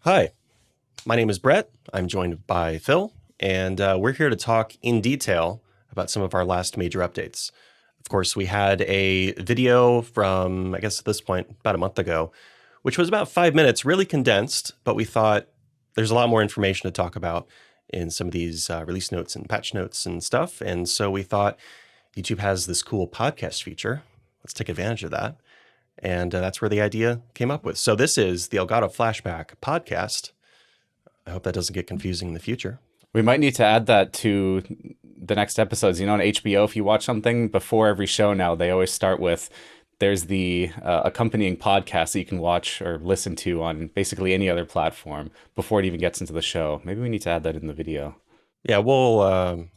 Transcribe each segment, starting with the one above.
Hi, my name is Brett. I'm joined by Phil, and we're here to talk in detail about some of our last major updates. Of course, we had a video from, I guess at this point, about a month ago, which was about 5 minutes, really condensed, but we thought there's a lot more information to talk about in some of these release notes and patch notes and stuff. And so we thought YouTube has this cool podcast feature. Let's take advantage of that. And that's where the idea came up with. So this is the Elgato Flashback podcast. I hope that doesn't get confusing in the future. We might need to add that to the next episodes. You know, on HBO, if you watch something before every show now, they always start with, there's the accompanying podcast that you can watch or listen to on basically any other platform before it even gets into the show. Maybe we need to add that in the video. Yeah, I'm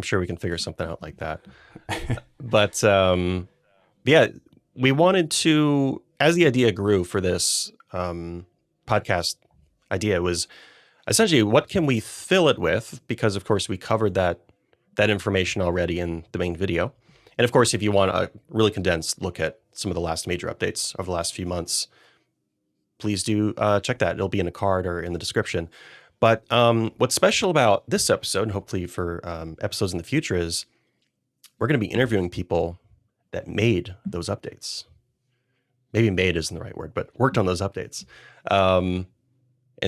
sure we can figure something out like that. But yeah, we wanted to, as the idea grew for this podcast idea, was essentially what can we fill it with? Because of course we covered that information already in the main video. And of course, if you want a really condensed look at some of the last major updates over the last few months, please do check that. It'll be in a card or in the description. But what's special about this episode, and hopefully for episodes in the future, is we're going to be interviewing people that made those updates. Maybe made isn't the right word, but worked on those updates. And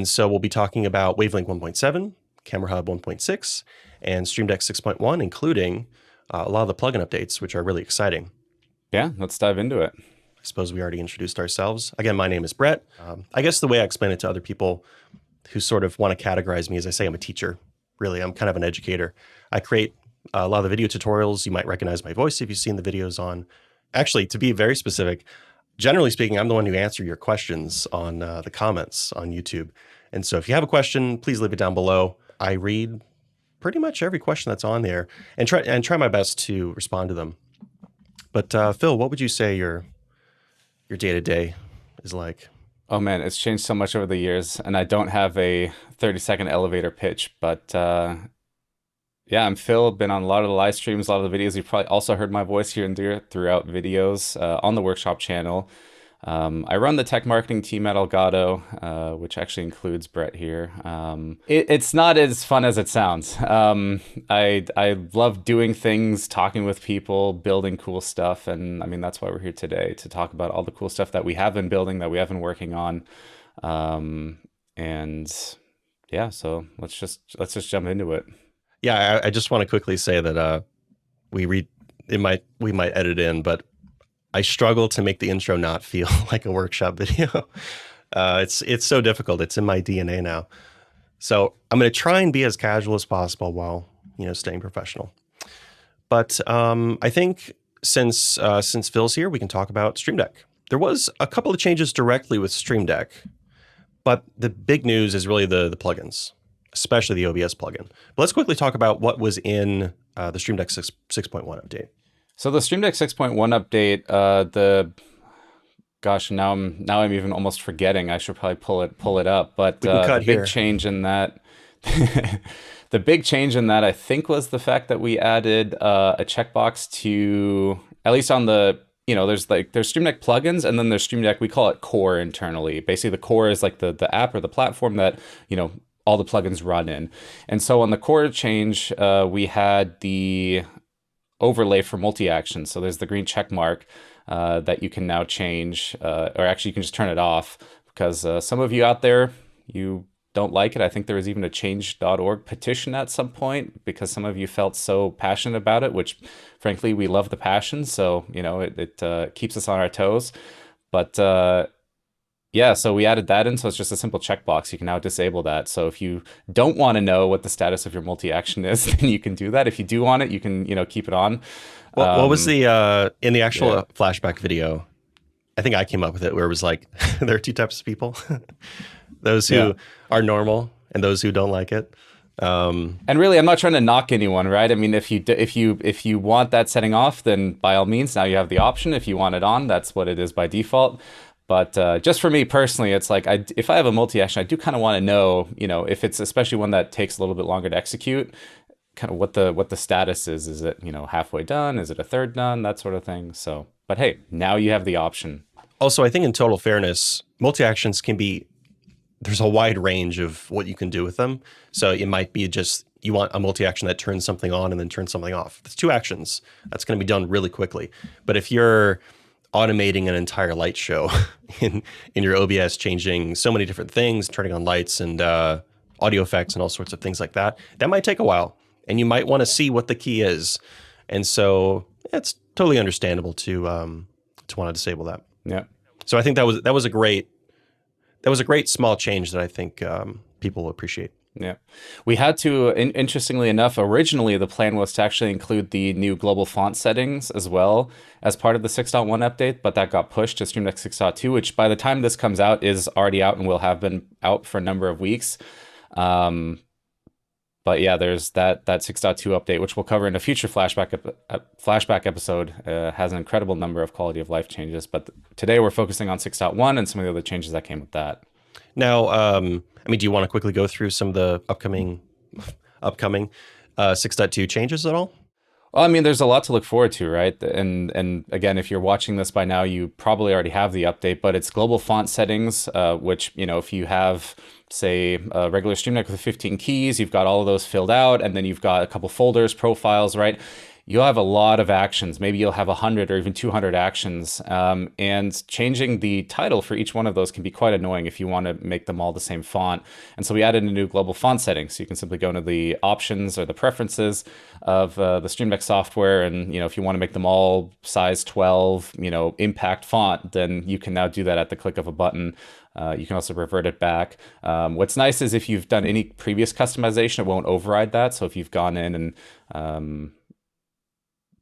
so we'll be talking about Wavelength 1.7, Camera Hub 1.6, and Stream Deck 6.1, including a lot of the plugin updates, which are really exciting. Yeah, let's dive into it. I suppose we already introduced ourselves. Again, my name is Brett. I guess the way I explain it to other people who sort of want to categorize me is I say I'm a teacher. Really, I'm kind of an educator. I create a lot of the video tutorials. You might recognize my voice if you've seen the videos on. Actually, to be very specific, generally speaking, I'm the one who answers your questions on the comments on YouTube. And so if you have a question, please leave it down below. I read pretty much every question that's on there and try my best to respond to them. But Phil, what would you say your day-to-day is like? Oh man, it's changed so much over the years, and I don't have a 30-second elevator pitch, but yeah, I'm Phil. Been on a lot of the live streams, a lot of the videos. You've probably also heard my voice here and there throughout videos on the workshop channel. I run the tech marketing team at Elgato, which actually includes Brett here. It's not as fun as it sounds. I love doing things, talking with people, building cool stuff, and I mean that's why we're here today, to talk about all the cool stuff that we have been building, that we have been working on, and yeah. So let's just jump into it. Yeah, I just want to quickly say that we might edit in, but I struggle to make the intro not feel like a workshop video. It's so difficult. It's in my DNA now. So I'm going to try and be as casual as possible while staying professional. But I think since Phil's here, we can talk about Stream Deck. There was a couple of changes directly with Stream Deck, but the big news is really the plugins, especially the OBS plugin. But let's quickly talk about what was in the Stream Deck 6.1 update. So the Stream Deck 6.1 update, gosh, now I'm even almost forgetting. I should probably pull it up. But the big change in that, the big change in that, I think, was the fact that we added a checkbox to, at least on the, there's Stream Deck plugins, and then there's Stream Deck. We call it Core internally. Basically, the Core is like the app or the platform that all the plugins run in. And so on the Core change, we had the overlay for multi-action. So there's the green check mark that you can now change, or actually you can just turn it off, because some of you out there, you don't like it. I think there was even a change.org petition at some point because some of you felt so passionate about it, which frankly, we love the passion. So, it keeps us on our toes. But yeah, so we added that in. So it's just a simple checkbox. You can now disable that. So if you don't want to know what the status of your multi-action is, then you can do that. If you do want it, you can, keep it on. What was the, in the actual flashback video, I think I came up with it, where it was like, there are two types of people. Those who are normal and those who don't like it. And really, I'm not trying to knock anyone, right? I mean, if you want that setting off, then by all means, now you have the option. If you want it on, that's what it is by default. But just for me personally, it's like, if I have a multi-action, I do kind of want to know, if it's especially one that takes a little bit longer to execute, kind of what the status is. Is it, halfway done? Is it a third done? That sort of thing. So, but hey, now you have the option. Also, I think in total fairness, multi-actions can be there's a wide range of what you can do with them. So it might be just you want a multi-action that turns something on and then turns something off. It's 2 actions. That's going to be done really quickly. But if you're automating an entire light show in your OBS, changing so many different things, turning on lights and audio effects and all sorts of things like that, that might take a while. And you might want to see what the key is. And so it's totally understandable to want to disable that. Yeah. So I think that was a great small change that I think people will appreciate. Yeah, we had to, interestingly enough, originally the plan was to actually include the new global font settings as well as part of the 6.1 update, but that got pushed to Stream Deck 6.2, which by the time this comes out is already out and will have been out for a number of weeks. But yeah, there's that 6.2 update, which we'll cover in a future flashback episode. Has an incredible number of quality of life changes, but today we're focusing on 6.1 and some of the other changes that came with that. Now, I mean, do you want to quickly go through some of the upcoming 6.2 changes at all? Well, I mean, there's a lot to look forward to, right? And again, if you're watching this by now, you probably already have the update, but it's global font settings, which, you know, if you have, say, a regular Stream Deck with 15 keys, you've got all of those filled out, and then you've got a couple folders, profiles, right? You'll have a lot of actions. Maybe you'll have 100 or even 200 actions. And changing the title for each one of those can be quite annoying if you want to make them all the same font. And so we added a new global font setting. So you can simply go into the options or the preferences of the Stream Deck software. And, you know, if you want to make them all size 12, you know, impact font, then you can now do that at the click of a button. You can also revert it back. What's nice is if you've done any previous customization, it won't override that. So if you've gone in and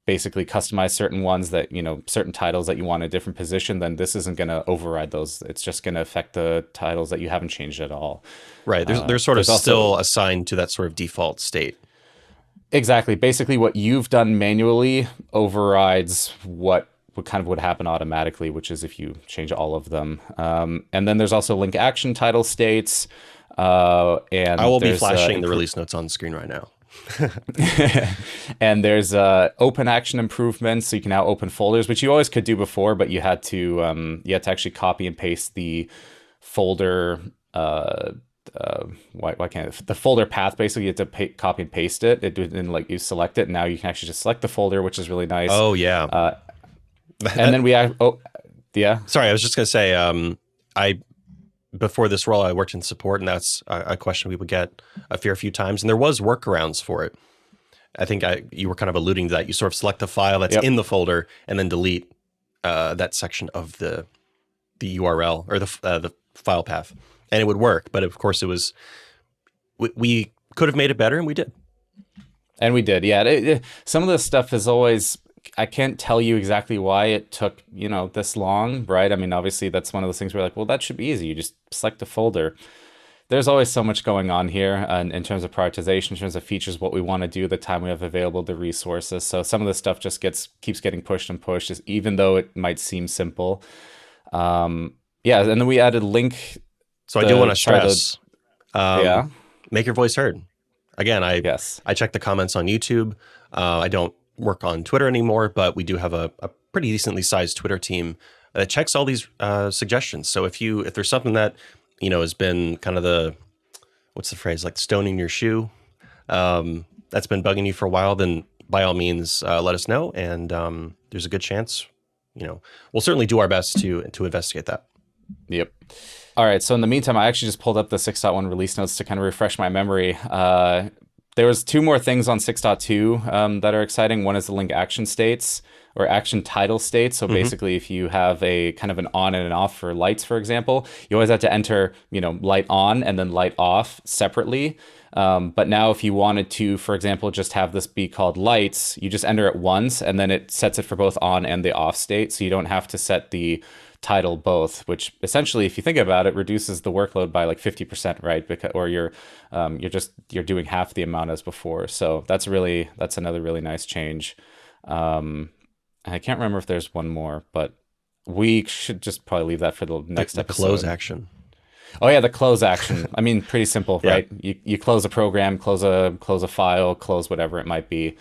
basically customize certain ones that, you know, certain titles that you want in a different position, then this isn't going to override those. It's just going to affect the titles that you haven't changed at all. Right. They're sort of still assigned to that sort of default state. Exactly. Basically, what you've done manually overrides what would happen automatically, which is if you change all of them. And then there's also link action title states. And I will be flashing the release notes on screen right now. And there's open action improvements, so you can now open folders, which you always could do before, but you had to actually copy and paste the folder. Why can't the folder path? Basically, you have to copy and paste it. It didn't like you select it. And now you can actually just select the folder, which is really nice. Oh yeah. And then we yeah. Sorry, I was just gonna say before this role, I worked in support, and that's a question we would get a fair few times. And there was workarounds for it. I think you were kind of alluding to that. You sort of select the file that's in the folder and then delete that section of the URL or the file path, and it would work. But of course, it was we could have made it better, and we did. And we did, yeah. Some of this stuff is always. I can't tell you exactly why it took, you know, this long, right? I mean, obviously that's one of those things where like, well, that should be easy. You just select a folder. There's always so much going on here in terms of prioritization, in terms of features, what we want to do, the time we have available, the resources. So some of this stuff just keeps getting pushed and pushed, even though it might seem simple. Yeah, and then we added link. So I do want to stress, make your voice heard. Again, I check the comments on YouTube. I don't work on Twitter anymore, but we do have a pretty decently sized Twitter team that checks all these suggestions. So if there's something that, you know, has been kind of what's the phrase, like stone in your shoe, that's been bugging you for a while, then by all means, let us know. And there's a good chance, you know, we'll certainly do our best to investigate that. Yep. All right. So in the meantime, I actually just pulled up the 6.1 release notes to kind of refresh my memory. There was 2 more things on 6.2 that are exciting. One is the link action states or action title states. So basically, if you have a kind of an on and an off for lights, for example, you always have to enter, you know, light on and then light off separately. But now if you wanted to, for example, just have this be called lights, you just enter it once and then it sets it for both on and the off state. So you don't have to set the title both, which essentially, if you think about it, reduces the workload by like 50%, right? Because you're doing half the amount as before. So that's another really nice change. I can't remember if there's one more, but we should just probably leave that for the next episode. The close action. Oh yeah, the close action. I mean, pretty simple, right? You close a program, close a file, close whatever it might be.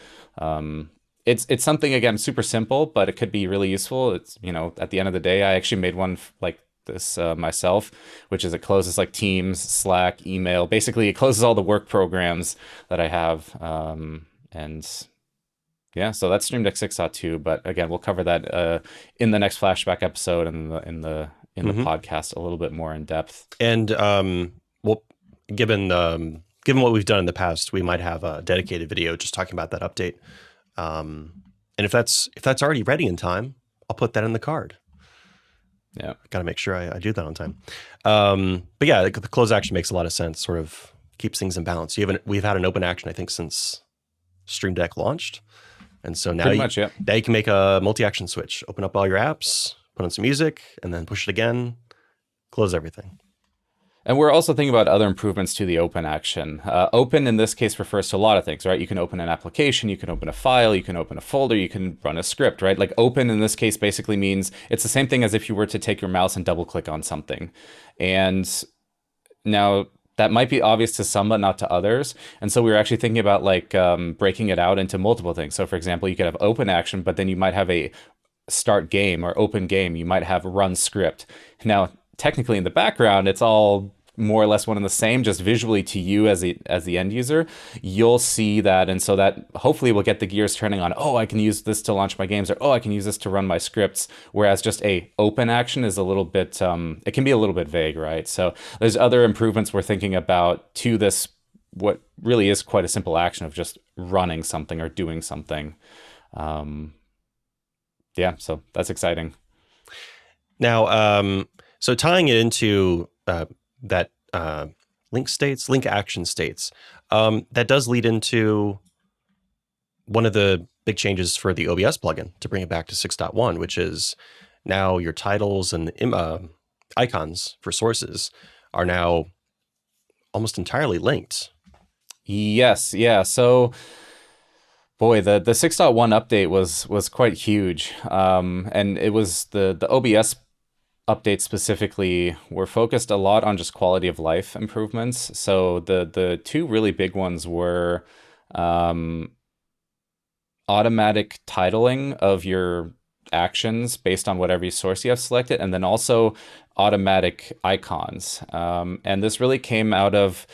It's something, again, super simple, but it could be really useful. It's, you know, at the end of the day, I actually made one like this myself, which is it closes like Teams, Slack, email. Basically, it closes all the work programs that I have. And yeah, so that's Stream Deck 6.2. But again, we'll cover that in the next Flashback episode and in the podcast a little bit more in depth. And well, given what we've done in the past, we might have a dedicated video just talking about that update. And if that's already ready in time, I'll put that in the card. Yeah, got to make sure I do that on time. But yeah, the close action makes a lot of sense. Sort of keeps things in balance. We've had an open action, I think, since Stream Deck launched, and so now now you can make a multi-action switch. Open up all your apps, put on some music, and then push it again. Close everything. And we're also thinking about other improvements to the open action. Open in this case refers to a lot of things, right? You can open an application, you can open a file, you can open a folder, you can run a script, right? Like open in this case basically means it's the same thing as if you were to take your mouse and double click on something. And now that might be obvious to some, but not to others. And so we were actually thinking about like breaking it out into multiple things. So for example, you could have open action, but then you might have a start game or open game. You might have run script. Now, technically in the background, it's all more or less one and the same, just visually to you as the end user, you'll see that. And so that hopefully will get the gears turning on, oh, I can use this to launch my games, or oh, I can use this to run my scripts. Whereas just a open action is a little bit, it can be a little bit vague, right? So there's other improvements we're thinking about to this, what really is quite a simple action of just running something or doing something. Yeah, so that's exciting. Now, so tying it into that link action states, that does lead into one of the big changes for the OBS plugin to bring it back to 6.1, which is now your titles and icons for sources are now almost entirely linked. Yes, yeah. So boy, the 6.1 update was quite huge. And it was the OBS updates specifically were focused a lot on just quality of life improvements. So the two really big ones were automatic titling of your actions based on whatever source you have selected, and then also automatic icons. And this really came out of,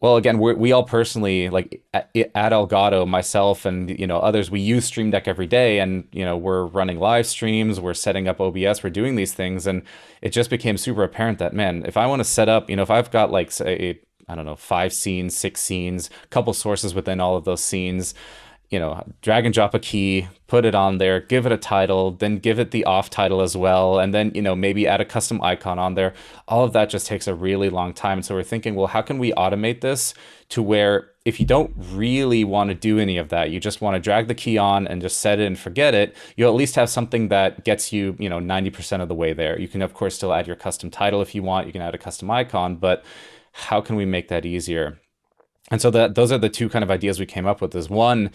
well, again, we all personally, like at Elgato, myself and others, we use Stream Deck every day, and we're running live streams, we're setting up OBS, we're doing these things, and it just became super apparent that, man, if I want to set up, if I've got like, say, I don't know, 5 scenes, 6 scenes, a couple sources within all of those scenes, drag and drop a key, put it on there, give it a title, then give it the off title as well, and then maybe add a custom icon on there. All of that just takes a really long time. And so we're thinking, well, how can we automate this to where if you don't really want to do any of that, you just want to drag the key on and just set it and forget it, you'll at least have something that gets you 90% of the way there. You can of course still add your custom title if you want, you can add a custom icon, but how can we make that easier? And so those are the two kind of ideas we came up with. Is one,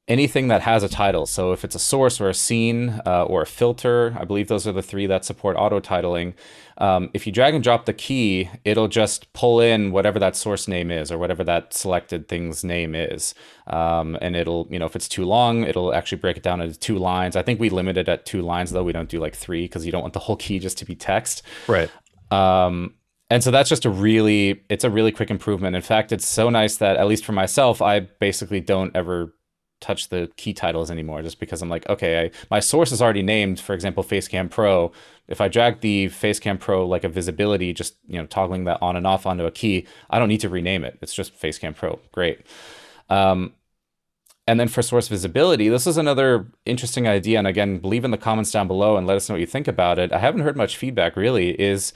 anything that has a title. So if it's a source or a scene or a filter, I believe those are the 3 that support auto titling. If you drag and drop the key, it'll just pull in whatever that source name is or whatever that selected thing's name is. And it'll, if it's too long, it'll actually break it down into 2 lines. I think we limit it at 2 lines, though. We don't do like 3 because you don't want the whole key just to be text. Right. And so that's just it's a really quick improvement. In fact, it's so nice that, at least for myself, I basically don't ever touch the key titles anymore, just because I'm like, okay, my source is already named, for example, Facecam Pro. If I drag the Facecam Pro like a visibility, just toggling that on and off onto a key, I don't need to rename it. It's just Facecam Pro. Great. And then for source visibility, this is another interesting idea. And again, leave in the comments down below and let us know what you think about it. I haven't heard much feedback really. Is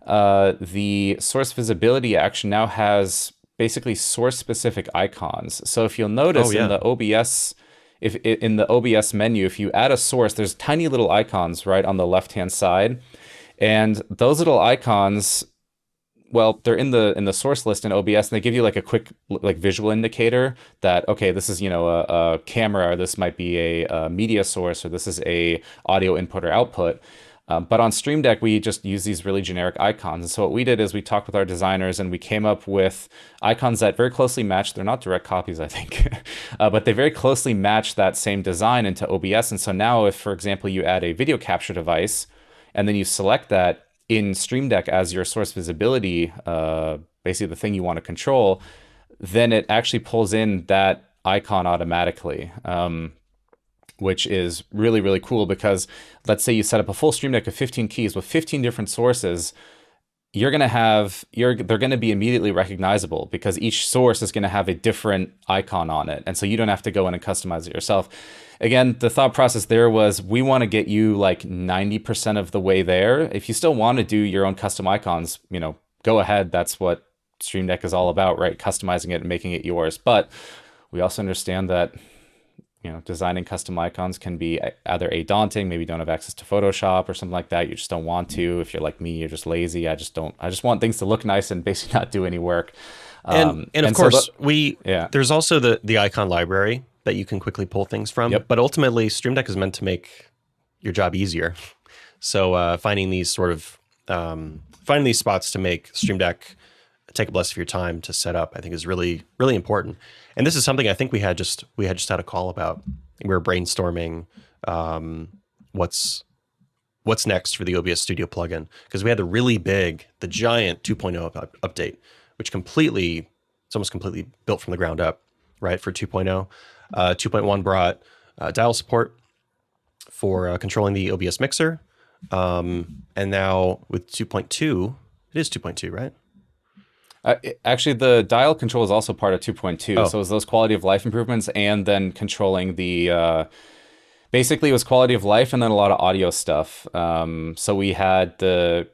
the source visibility action now has basically source specific icons. So if you'll notice in the OBS, in the OBS menu, if you add a source, there's tiny little icons right on the left hand side, and those little icons, well, they're in the source list in OBS, and they give you like a quick like visual indicator that, okay, this is a camera, or this might be a media source, or this is a audio input or output. But on Stream Deck, we just use these really generic icons. And so what we did is we talked with our designers and we came up with icons that very closely match. They're not direct copies, I think, but they very closely match that same design into OBS. And so now if, for example, you add a video capture device and then you select that in Stream Deck as your source visibility, basically the thing you want to control, then it actually pulls in that icon automatically, which is really, really cool because let's say you set up a full Stream Deck of 15 keys with 15 different sources. They're going to be immediately recognizable because each source is going to have a different icon on it. And so you don't have to go in and customize it yourself. Again, the thought process there was we want to get you like 90% of the way there. If you still want to do your own custom icons, go ahead. That's what Stream Deck is all about, right? Customizing it and making it yours. But we also understand that designing custom icons can be either daunting, maybe you don't have access to Photoshop or something like that. You just don't want to. If you're like me, you're just lazy. I just want things to look nice and basically not do any work. And of course, there's also the icon library that you can quickly pull things from. Yep. But ultimately, Stream Deck is meant to make your job easier. So finding these spots to make Stream Deck take up less of your time to set up, I think is really, really important. And this is something I think we had just had a call about. We were brainstorming what's next for the OBS Studio plugin, because we had the giant 2.0 update, which it's almost completely built from the ground up, right, for 2.0. 2.1 brought dial support for controlling the OBS mixer. And now with 2.2, it is 2.2, right? Actually, the dial control is also part of 2.2. Oh. So it was those quality of life improvements and then controlling the, basically it was quality of life and then a lot of audio stuff. So we had the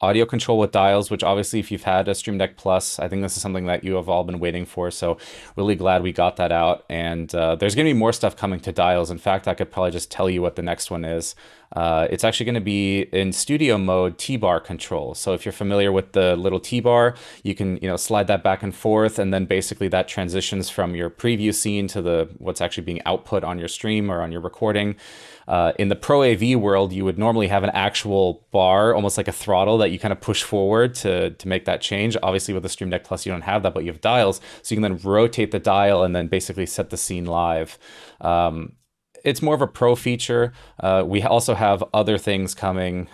audio control with dials, which obviously if you've had a Stream Deck Plus, I think this is something that you have all been waiting for. So really glad we got that out. And there's going to be more stuff coming to dials. In fact, I could probably just tell you what the next one is. It's actually going to be in studio mode T-bar control. So if you're familiar with the little T-bar, you can slide that back and forth, and then basically that transitions from your preview scene to what's actually being output on your stream or on your recording. In the Pro AV world, you would normally have an actual bar, almost like a throttle that you kind of push forward to make that change. Obviously, with the Stream Deck Plus, you don't have that, but you have dials, so you can then rotate the dial and then basically set the scene live. It's more of a pro feature. We also have other things coming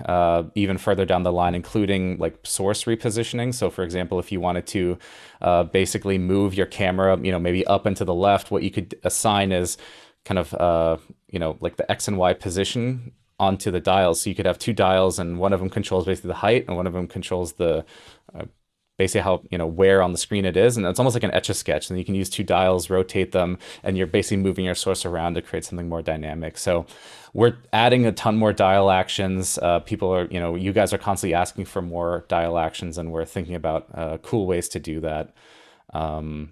even further down the line, including like source repositioning. So for example, if you wanted to basically move your camera, maybe up and to the left, what you could assign is kind of, like the X and Y position onto the dials. So you could have two dials and one of them controls basically the height and one of them controls the basically how, where on the screen it is. And it's almost like an Etch-a-Sketch. And you can use two dials, rotate them, and you're basically moving your source around to create something more dynamic. So we're adding a ton more dial actions. People are, you guys are constantly asking for more dial actions, and we're thinking about cool ways to do that. And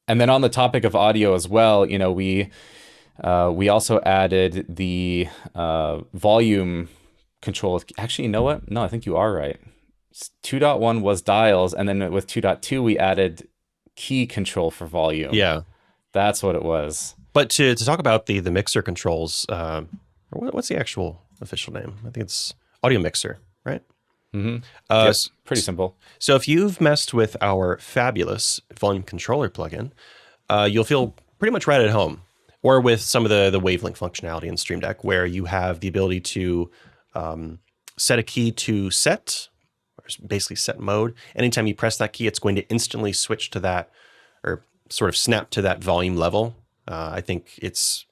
then on the topic of audio as well, we also added the volume control. Actually, you know what? No, I think you are right. 2.1 was dials, and then with 2.2 we added key control for volume. Yeah, that's what it was. But to talk about the mixer controls, what's the actual official name? I think it's audio mixer, right? Mm-hmm. Yes, pretty simple. So if you've messed with our fabulous volume controller plugin, you'll feel pretty much right at home. Or with some of the wavelength functionality in Stream Deck, where you have the ability to set a key to set, or basically set mode. Anytime you press that key, it's going to instantly switch to that, or sort of snap to that volume level. I think it's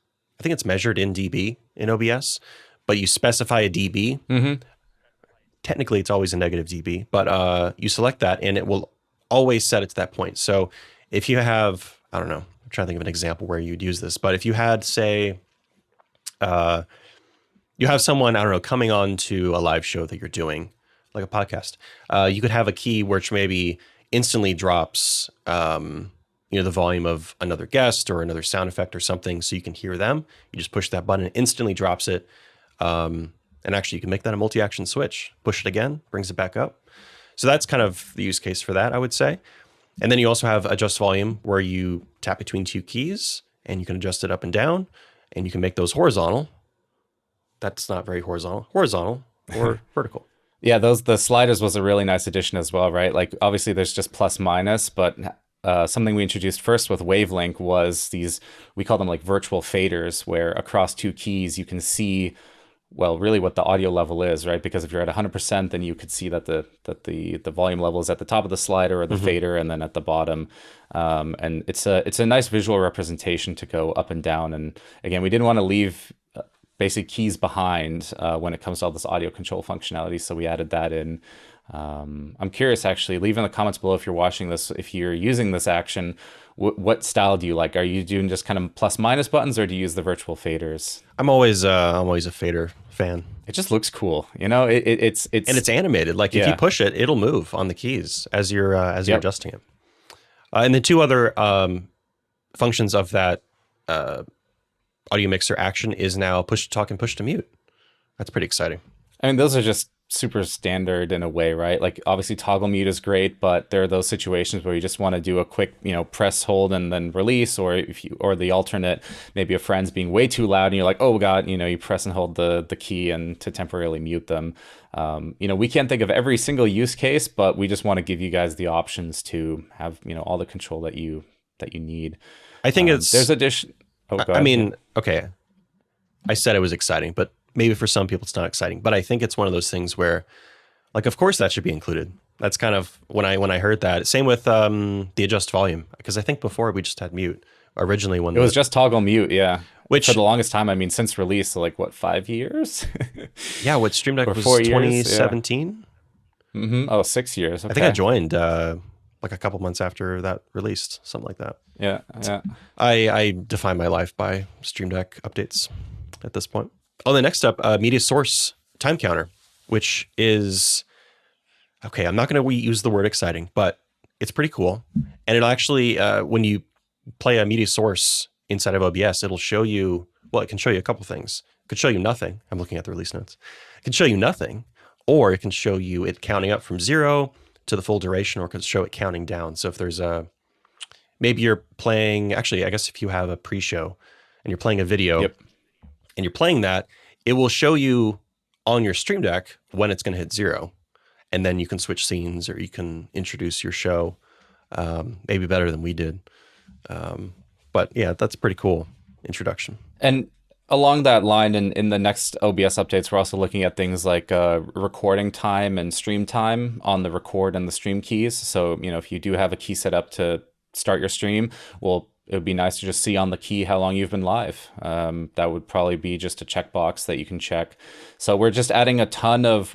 measured in dB in OBS, but you specify a dB. Mm-hmm. Technically, it's always a negative dB, but you select that, and it will always set it to that point. So if you have, I don't know, I'm trying to think of an example where you'd use this, but if you had, say, you have someone, I don't know, coming on to a live show that you're doing, like a podcast, you could have a key which maybe instantly drops, the volume of another guest or another sound effect or something, so you can hear them. You just push that button, it instantly drops it. And actually, you can make that a multi-action switch. Push it again, brings it back up. So that's kind of the use case for that, I would say. And then you also have adjust volume, where you tap between two keys and you can adjust it up and down, and you can make those horizontal. That's not very horizontal or vertical. Yeah, the sliders was a really nice addition as well, right? Like obviously there's just plus minus, but something we introduced first with Wavelink was these, we call them like virtual faders, where across two keys you can see well, really what the audio level is, right? Because if you're at 100%, then you could see that the volume level is at the top of the slider or the fader, and then at the bottom. And it's a nice visual representation to go up and down. And again, we didn't want to leave basic keys behind when it comes to all this audio control functionality, so we added that in. I'm curious, actually, leave in the comments below if you're watching this, if you're using this action, what style do you like? Are you doing just kind of plus minus buttons, or do you use the virtual faders? I'm always a fader fan. It just looks cool, you know. It's and it's animated. Like if you push it, it'll move on the keys as you're adjusting it. And the two other functions of that audio mixer action is now push to talk and push to mute. That's pretty exciting. I mean, those are just super standard in a way, right? Like obviously toggle mute is great, but there are those situations where you just want to do a quick, you know, press, hold, and then release, or or the alternate, maybe a friend's being way too loud and you're like, oh God, you know, you press and hold the key and to temporarily mute them. You know, we can't think of every single use case, but we just want to give you guys the options to have, you know, all the control that you need. I think there's addition. Oh, go ahead. I mean, okay, I said it was exciting, but maybe for some people it's not exciting, but I think it's one of those things where, like, of course that should be included. That's kind of when I heard that. Same with the adjust volume, because I think before we just had mute originally when it was just toggle mute, yeah. Which for the longest time, I mean, since release, so like what, 5 years? Yeah, what Stream Deck was 2017. Yeah. Mm-hmm. Oh, 6 years. Okay. I think I joined like a couple months after that released, something like that. Yeah, yeah. I define my life by Stream Deck updates at this point. Oh, the next up, media source time counter, which is, okay, I'm not going to use the word exciting, but it's pretty cool. And it'll actually, when you play a media source inside of OBS, it'll show you, well, it can show you a couple things. It could show you nothing. I'm looking at the release notes. It can show you nothing, or it can show you it counting up from 0 to the full duration, or it could show it counting down. So if there's maybe you're playing, actually, I guess if you have a pre-show and you're playing a video, yep, and you're playing that, it will show you on your Stream Deck when it's going to hit 0. And then you can switch scenes, or you can introduce your show, maybe better than we did. But yeah, that's a pretty cool introduction. And along that line, in the next OBS updates, we're also looking at things like recording time and stream time on the record and the stream keys. So, you know, if you do have a key set up to start your stream, well, it would be nice to just see on the key how long you've been live. That would probably be just a checkbox that you can check. So we're just adding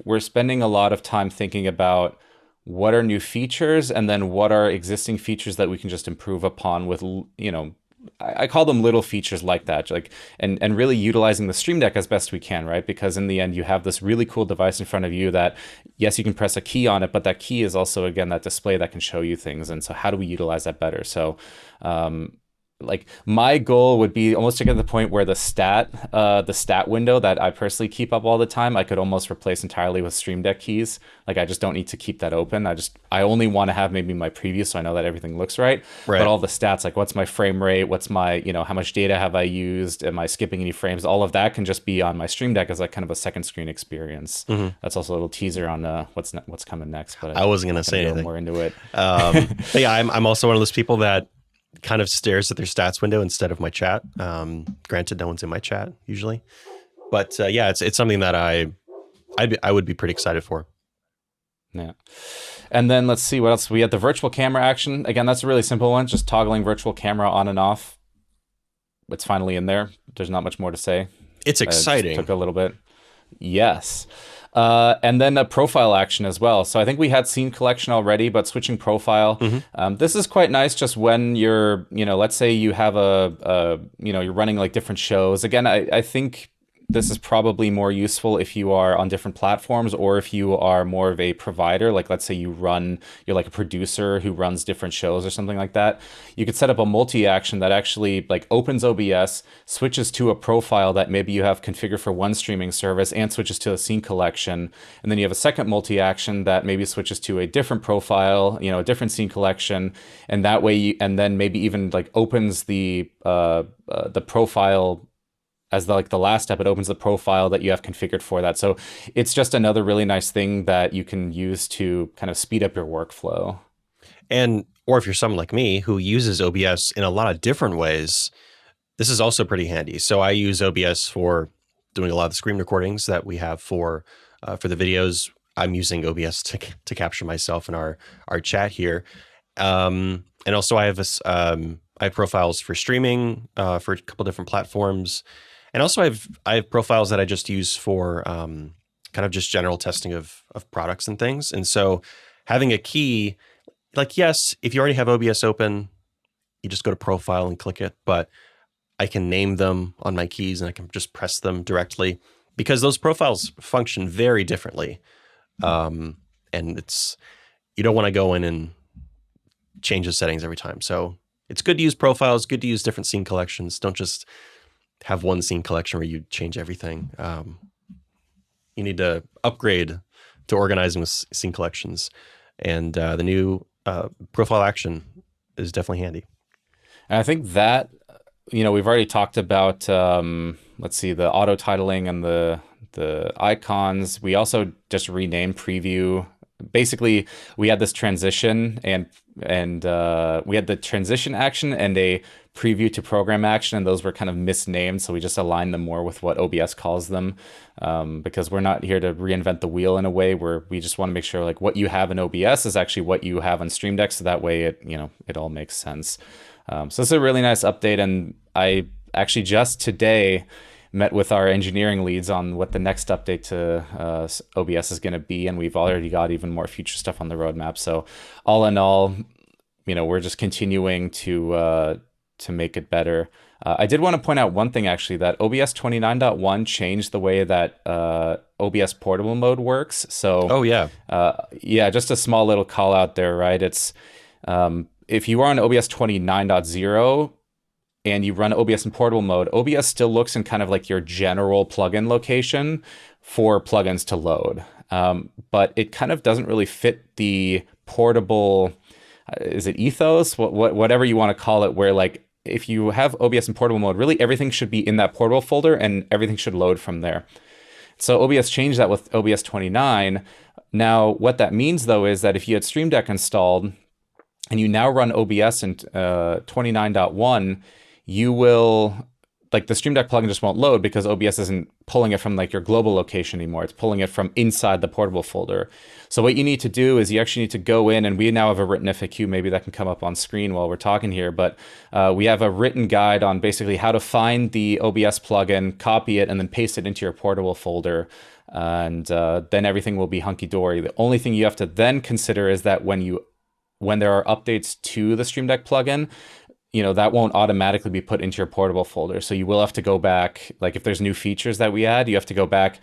we're spending a lot of time thinking about what are new features, and then what are existing features that we can just improve upon with, you know, I call them little features like that, like, and really utilizing the Stream Deck as best we can, right? Because in the end, you have this really cool device in front of you that, yes, you can press a key on it, but that key is also, again, that display that can show you things. And so how do we utilize that better? So, like, my goal would be almost to get to the point where the stat window that I personally keep up all the time, I could almost replace entirely with Stream Deck keys. Like, I just don't need to keep that open. I only want to have maybe my preview, so I know that everything looks right. But all the stats, like what's my frame rate, what's my, you know, how much data have I used, am I skipping any frames, all of that can just be on my Stream Deck as like kind of a second screen experience. Mm-hmm. That's also a little teaser on what's coming next. But I wasn't going to say anything more into it. But yeah, I'm also one of those people that kind of stares at their stats window instead of my chat. Granted, no one's in my chat usually, but yeah, it's something that I would be pretty excited for. Yeah. And then let's see what else. We had the virtual camera action. Again, that's a really simple one, just toggling virtual camera on and off. It's finally in there. There's not much more to say. It's exciting. It took a little bit. Yes. And then a profile action as well. So I think we had scene collection already, but switching profile. Mm-hmm. This is quite nice just when you're, you know, let's say you have you know, you're running like different shows. Again, I think this is probably more useful if you are on different platforms, or if you are more of a provider, like let's say you're like a producer who runs different shows or something like that. You could set up a multi-action that actually like opens OBS, switches to a profile that maybe you have configured for one streaming service, and switches to a scene collection. And then you have a second multi-action that maybe switches to a different profile, you know, a different scene collection. And that way and then maybe even like opens the profile as the last step. It opens the profile that you have configured for that. So it's just another really nice thing that you can use to kind of speed up your workflow. Or if you're someone like me who uses OBS in a lot of different ways, this is also pretty handy. So I use OBS for doing a lot of the screen recordings that we have for the videos. I'm using OBS to capture myself in our chat here. And also I have profiles for streaming for a couple different platforms. And also I have profiles that I just use for kind of just general testing of products and things. And so having a key, like, yes, if you already have OBS open, you just go to profile and click it, but I can name them on my keys and I can just press them directly because those profiles function very differently. And you don't want to go in and change the settings every time. So it's good to use profiles, good to use different scene collections. Don't just have one scene collection where you change everything. You need to upgrade to organizing with scene collections. And the new profile action is definitely handy. And I think that, we've already talked about, let's see, the auto titling and the icons. We also just renamed preview. Basically, we had this transition and we had the transition action and a preview to program action, and those were kind of misnamed. So we just aligned them more with what OBS calls them, because we're not here to reinvent the wheel in a way where we just want to make sure like what you have in OBS is actually what you have on Stream Deck. So that way it all makes sense. So this is a really nice update. And I actually just today met with our engineering leads on what the next update to OBS is going to be, and we've already got even more future stuff on the roadmap. So all in all, we're just continuing to make it better. I did want to point out one thing actually, that OBS 29.1 changed the way that OBS portable mode works. So yeah, just a small little call out there, right? It's if you are on OBS 29.0 and you run OBS in portable mode, OBS still looks in kind of like your general plugin location for plugins to load. But it kind of doesn't really fit the portable, is it ethos? Whatever you want to call it, where like if you have OBS in portable mode, really everything should be in that portable folder and everything should load from there. So OBS changed that with OBS 29. Now, what that means though is that if you had Stream Deck installed and you now run OBS in 29.1, you will, like the Stream Deck plugin just won't load because OBS isn't pulling it from like your global location anymore. It's pulling it from inside the portable folder. So what you need to do is you actually need to go in, and we now have a written FAQ, maybe that can come up on screen while we're talking here, but we have a written guide on basically how to find the OBS plugin, copy it, and then paste it into your portable folder. And then everything will be hunky-dory. The only thing you have to then consider is that when there are updates to the Stream Deck plugin, that won't automatically be put into your portable folder. So you will have to go back, like if there's new features that we add, you have to go back,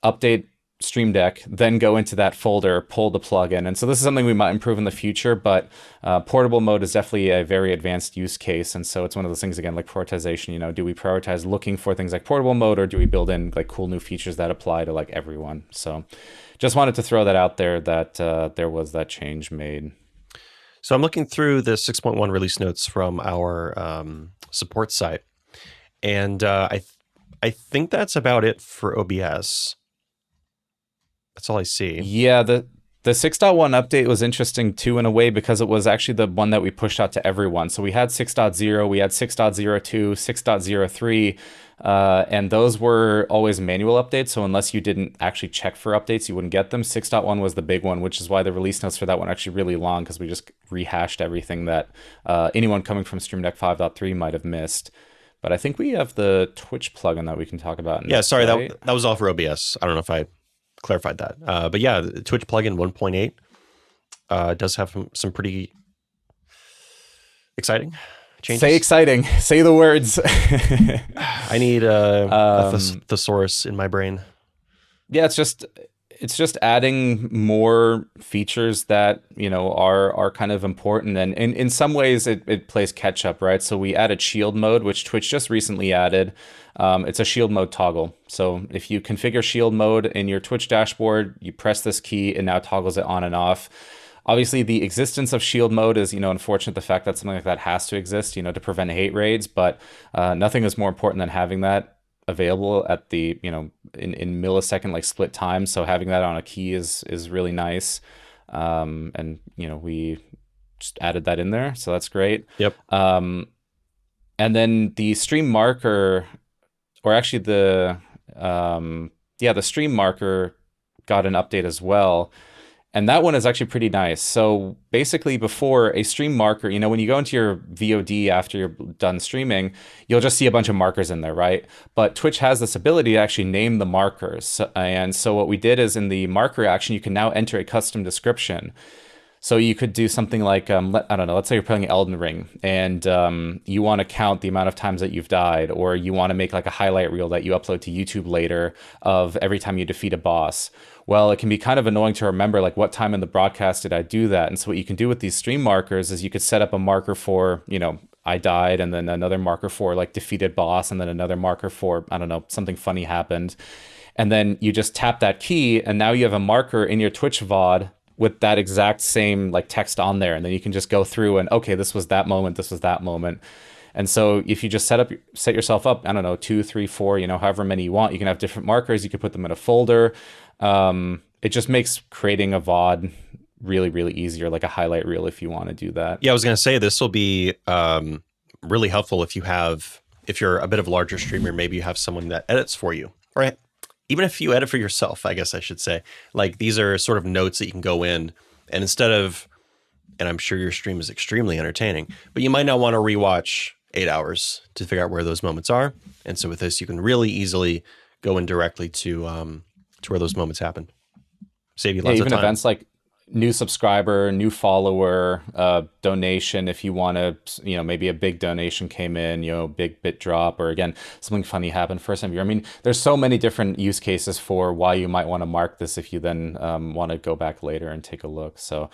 update Stream Deck, then go into that folder, pull the plugin. And so this is something we might improve in the future, but portable mode is definitely a very advanced use case. And so it's one of those things, again, like prioritization, do we prioritize looking for things like portable mode, or do we build in like cool new features that apply to like everyone? So just wanted to throw that out there, that there was that change made. So I'm looking through the 6.1 release notes from our support site, and I think that's about it for OBS. That's all I see. Yeah, the 6.1 update was interesting too in a way because it was actually the one that we pushed out to everyone. So we had 6.0, we had 6.02, 6.03, and those were always manual updates. So unless you didn't actually check for updates, you wouldn't get them. 6.1 was the big one, which is why the release notes for that one are actually really long, because we just rehashed everything that anyone coming from Stream Deck 5.3 might have missed. But I think we have the Twitch plugin that we can talk about next, yeah, sorry, right? that was all for OBS. I don't know if I clarified that. But yeah, the Twitch plugin 1.8 does have some pretty exciting changes. Say exciting. Say the words. I need a thesaurus in my brain. Yeah, it's just adding more features that are kind of important, and in some ways it plays catch up, right? So we added shield mode, which Twitch just recently added. It's a shield mode toggle. So if you configure shield mode in your Twitch dashboard, you press this key and now toggles it on and off. Obviously, the existence of shield mode is, unfortunate, the fact that something like that has to exist, to prevent hate raids, but nothing is more important than having that available at the, in millisecond, like split time. So having that on a key is really nice. And, we just added that in there. So that's great. Yep. And then the stream marker, or actually yeah, the stream marker got an update as well. And that one is actually pretty nice. So basically before, a stream marker, you know, when you go into your VOD after you're done streaming, you'll just see a bunch of markers in there, right? But Twitch has this ability to actually name the markers. And so what we did is in the marker action, you can now enter a custom description. So you could do something like, I don't know, let's say you're playing Elden Ring and you want to count the amount of times that you've died, or you want to make like a highlight reel that you upload to YouTube later of every time you defeat a boss. Well, it can be kind of annoying to remember like what time in the broadcast did I do that. And so what you can do with these stream markers is you could set up a marker for, you know, I died, and then another marker for like defeated boss, and then another marker for, I don't know, something funny happened. And then you just tap that key, and now you have a marker in your Twitch VOD with that exact same like text on there. And then you can just go through and, okay, this was that moment, this was that moment. And so if you just set yourself up, I don't know, 2, 3, 4, you know, however many you want, you can have different markers. You can put them in a folder. It just makes creating a VOD really, really easier, like a highlight reel if you want to do that. Yeah, I was going to say this will be really helpful if you're a bit of a larger streamer, maybe you have someone that edits for you, right? Even if you edit for yourself, I guess I should say, like these are sort of notes that you can go in, and instead of, and I'm sure your stream is extremely entertaining, but you might not want to rewatch 8 hours to figure out where those moments are. And so with this, you can really easily go in directly to where those moments happen. Save you lots of time. Even events like new subscriber, new follower, donation, if you want to, you know, maybe a big donation came in, you know, big bit drop, or again, something funny happened first time. I mean, there's so many different use cases for why you might want to mark this if you then want to go back later and take a look. So,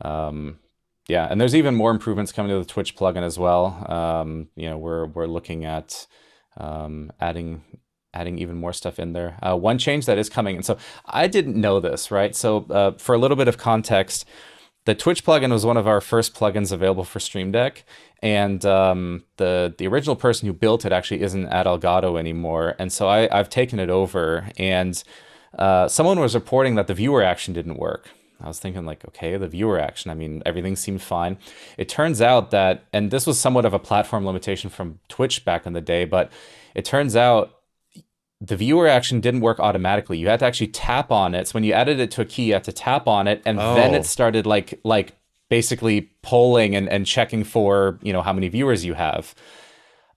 yeah, and there's even more improvements coming to the Twitch plugin as well. You know, we're looking at adding even more stuff in there. One change that is coming, and so I didn't know this, right? So for a little bit of context, the Twitch plugin was one of our first plugins available for Stream Deck, and the original person who built it actually isn't at Elgato anymore, and so I've taken it over, and someone was reporting that the viewer action didn't work. I was thinking like, okay, the viewer action, I mean, everything seemed fine. It turns out that, and this was somewhat of a platform limitation from Twitch back in the day, but it turns out the viewer action didn't work automatically. You had to actually tap on it. So when you added it to a key, you had to tap on it, and then it started like basically polling and checking for, you know, how many viewers you have.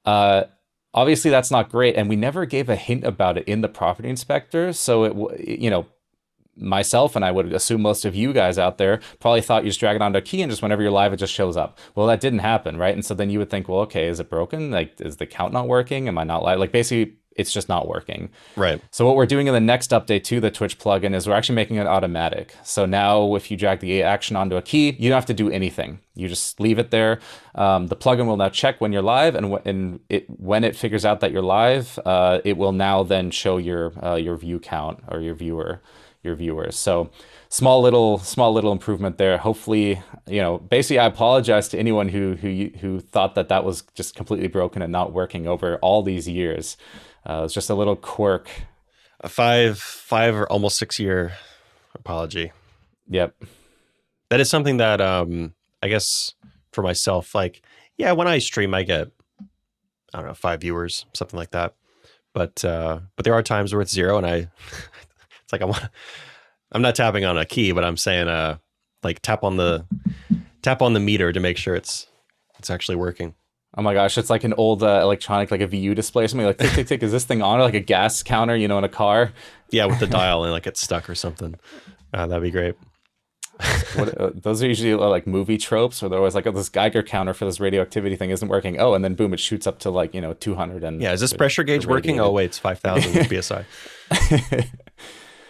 Obviously that's not great, and we never gave a hint about it in the property inspector. So it, you know, myself, and I would assume most of you guys out there, probably thought you just drag it onto a key and just whenever you're live, it just shows up. Well, that didn't happen, right? And so then you would think, well, okay, is it broken? Like, is the count not working? Am I not live? Like, basically, it's just not working. Right. So what we're doing in the next update to the Twitch plugin is we're actually making it automatic. So now if you drag the action onto a key, you don't have to do anything. You just leave it there. The plugin will now check when you're live, and when it figures out that you're live, it will now then show your view count or your viewers. So small little improvement there. Hopefully, you know, basically I apologize to anyone who thought that was just completely broken and not working over all these years. It's just a little quirk. A five or almost 6 year apology. Yep. That is something that I guess for myself, like, yeah, when I stream I get, I don't know, 5 viewers, something like that. But there are times where it's 0 and it's like I'm not tapping on a key, but I'm saying like tap on the meter to make sure it's actually working. Oh my gosh, it's like an old electronic, like a VU display or something, like tick, tick, tick, is this thing on? Or like a gas counter, you know, in a car? Yeah, with the dial and like it's stuck or something. That'd be great. Those are usually like movie tropes where they're always like, oh, this Geiger counter for this radioactivity thing isn't working. Oh, and then boom, it shoots up to like, you know, 200. And yeah, is this pressure gauge working? Oh wait, it's 5,000 PSI.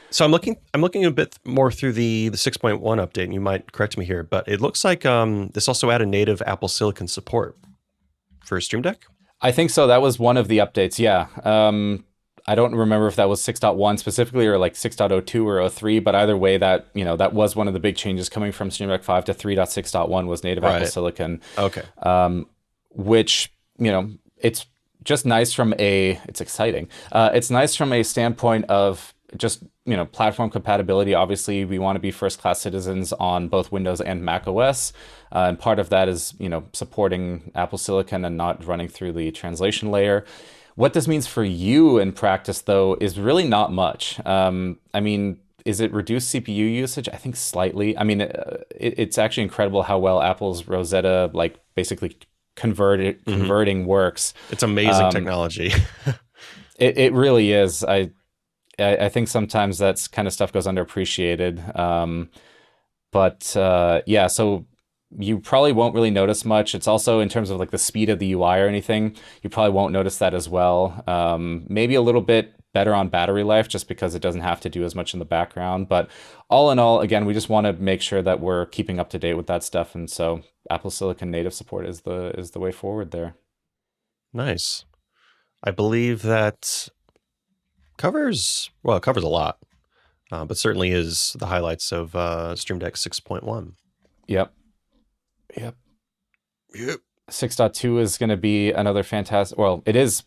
So I'm looking a bit more through the 6.1 update, and you might correct me here, but it looks like this also added native Apple Silicon support for Stream Deck? I think so. That was one of the updates, yeah. I don't remember if that was 6.1 specifically or like 6.02 or 03, but either way, that, you know, that was one of the big changes coming from Stream Deck 5 to 3.6.1 was native Apple Silicon. Okay. Which, you know, it's just nice it's exciting. It's nice from a standpoint of just, you know, platform compatibility. Obviously, we want to be first-class citizens on both Windows and Mac OS. And part of that is, you know, supporting Apple Silicon and not running through the translation layer. What this means for you in practice, though, is really not much. I mean, is it reduced CPU usage? I think slightly. I mean, it's actually incredible how well Apple's Rosetta, like basically converting works. It's amazing technology. It really is. I think sometimes that's kind of stuff goes underappreciated. But yeah, so you probably won't really notice much. It's also in terms of like the speed of the UI or anything, you probably won't notice that as well. Maybe a little bit better on battery life just because it doesn't have to do as much in the background. But all in all, again, we just want to make sure that we're keeping up to date with that stuff. And so Apple Silicon native support is the way forward there. Nice. I believe that covers a lot, but certainly is the highlights of Stream Deck 6.1. Yep. 6.2 is going to be another fantastic, well, it is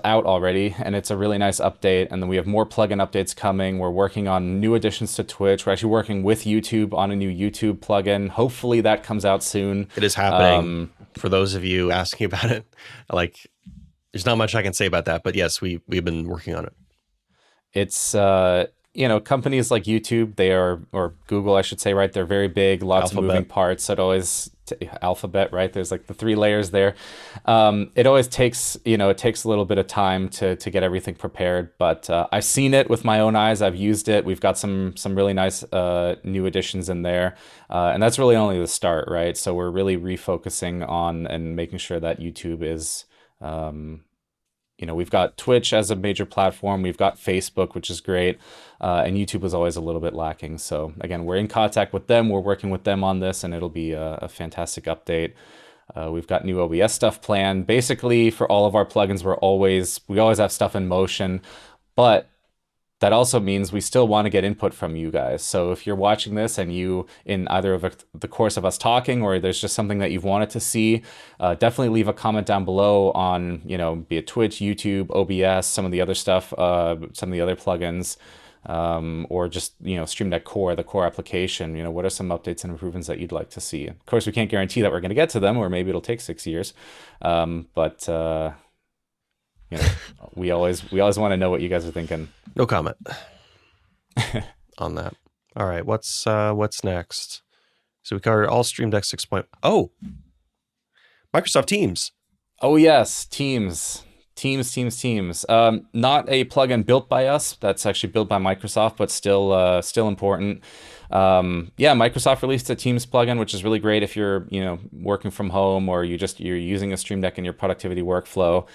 out already, and it's a really nice update. And then we have more plugin updates coming. We're working on new additions to Twitch. We're actually working with YouTube on a new YouTube plugin. Hopefully that comes out soon. It is happening. For those of you asking about it, like, there's not much I can say about that, but yes, we've been working on it. It's companies like YouTube, or Google, I should say, right? They're very big, lots of moving parts. It always Alphabet, right? There's like the 3 layers there. It always takes, it takes a little bit of time to get everything prepared. But I've seen it with my own eyes. I've used it. We've got some really nice new additions in there, and that's really only the start, right? So we're really refocusing on and making sure that YouTube is. We've got Twitch as a major platform. We've got Facebook, which is great. And YouTube was always a little bit lacking. So again, we're in contact with them. We're working with them on this, and it'll be a fantastic update. We've got new OBS stuff planned. Basically, for all of our plugins, we always have stuff in motion, but that also means we still want to get input from you guys. So if you're watching this and you, in either of the course of us talking, or there's just something that you've wanted to see, definitely leave a comment down below on, be it Twitch, YouTube, OBS, some of the other stuff, some of the other plugins, or just, Stream Deck Core, the core application. What are some updates and improvements that you'd like to see? Of course, we can't guarantee that we're going to get to them, or maybe it'll take 6 years. But we always want to know what you guys are thinking. No comment on that. All right, what's next? So we covered all Stream Deck 6. Oh, Microsoft Teams. Oh yes, Teams. Not a plugin built by us. That's actually built by Microsoft, but still important. Microsoft released a Teams plugin, which is really great if you're working from home, or you're using a Stream Deck in your productivity workflow.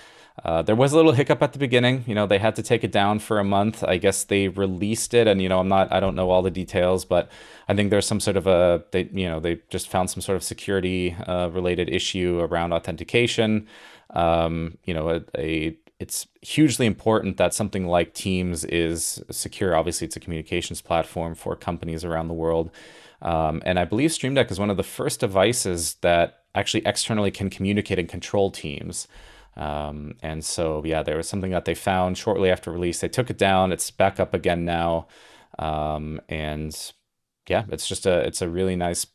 There was a little hiccup at the beginning. They had to take it down for a month. I guess they released it, and I don't know all the details, but I think there's some sort of they just found some sort of security related issue around authentication. It's hugely important that something like Teams is secure. Obviously, it's a communications platform for companies around the world. And I believe Stream Deck is one of the first devices that actually externally can communicate and control Teams. And so, yeah, there was something that they found shortly after release. They took it down. It's back up again now. And yeah, it's a really nice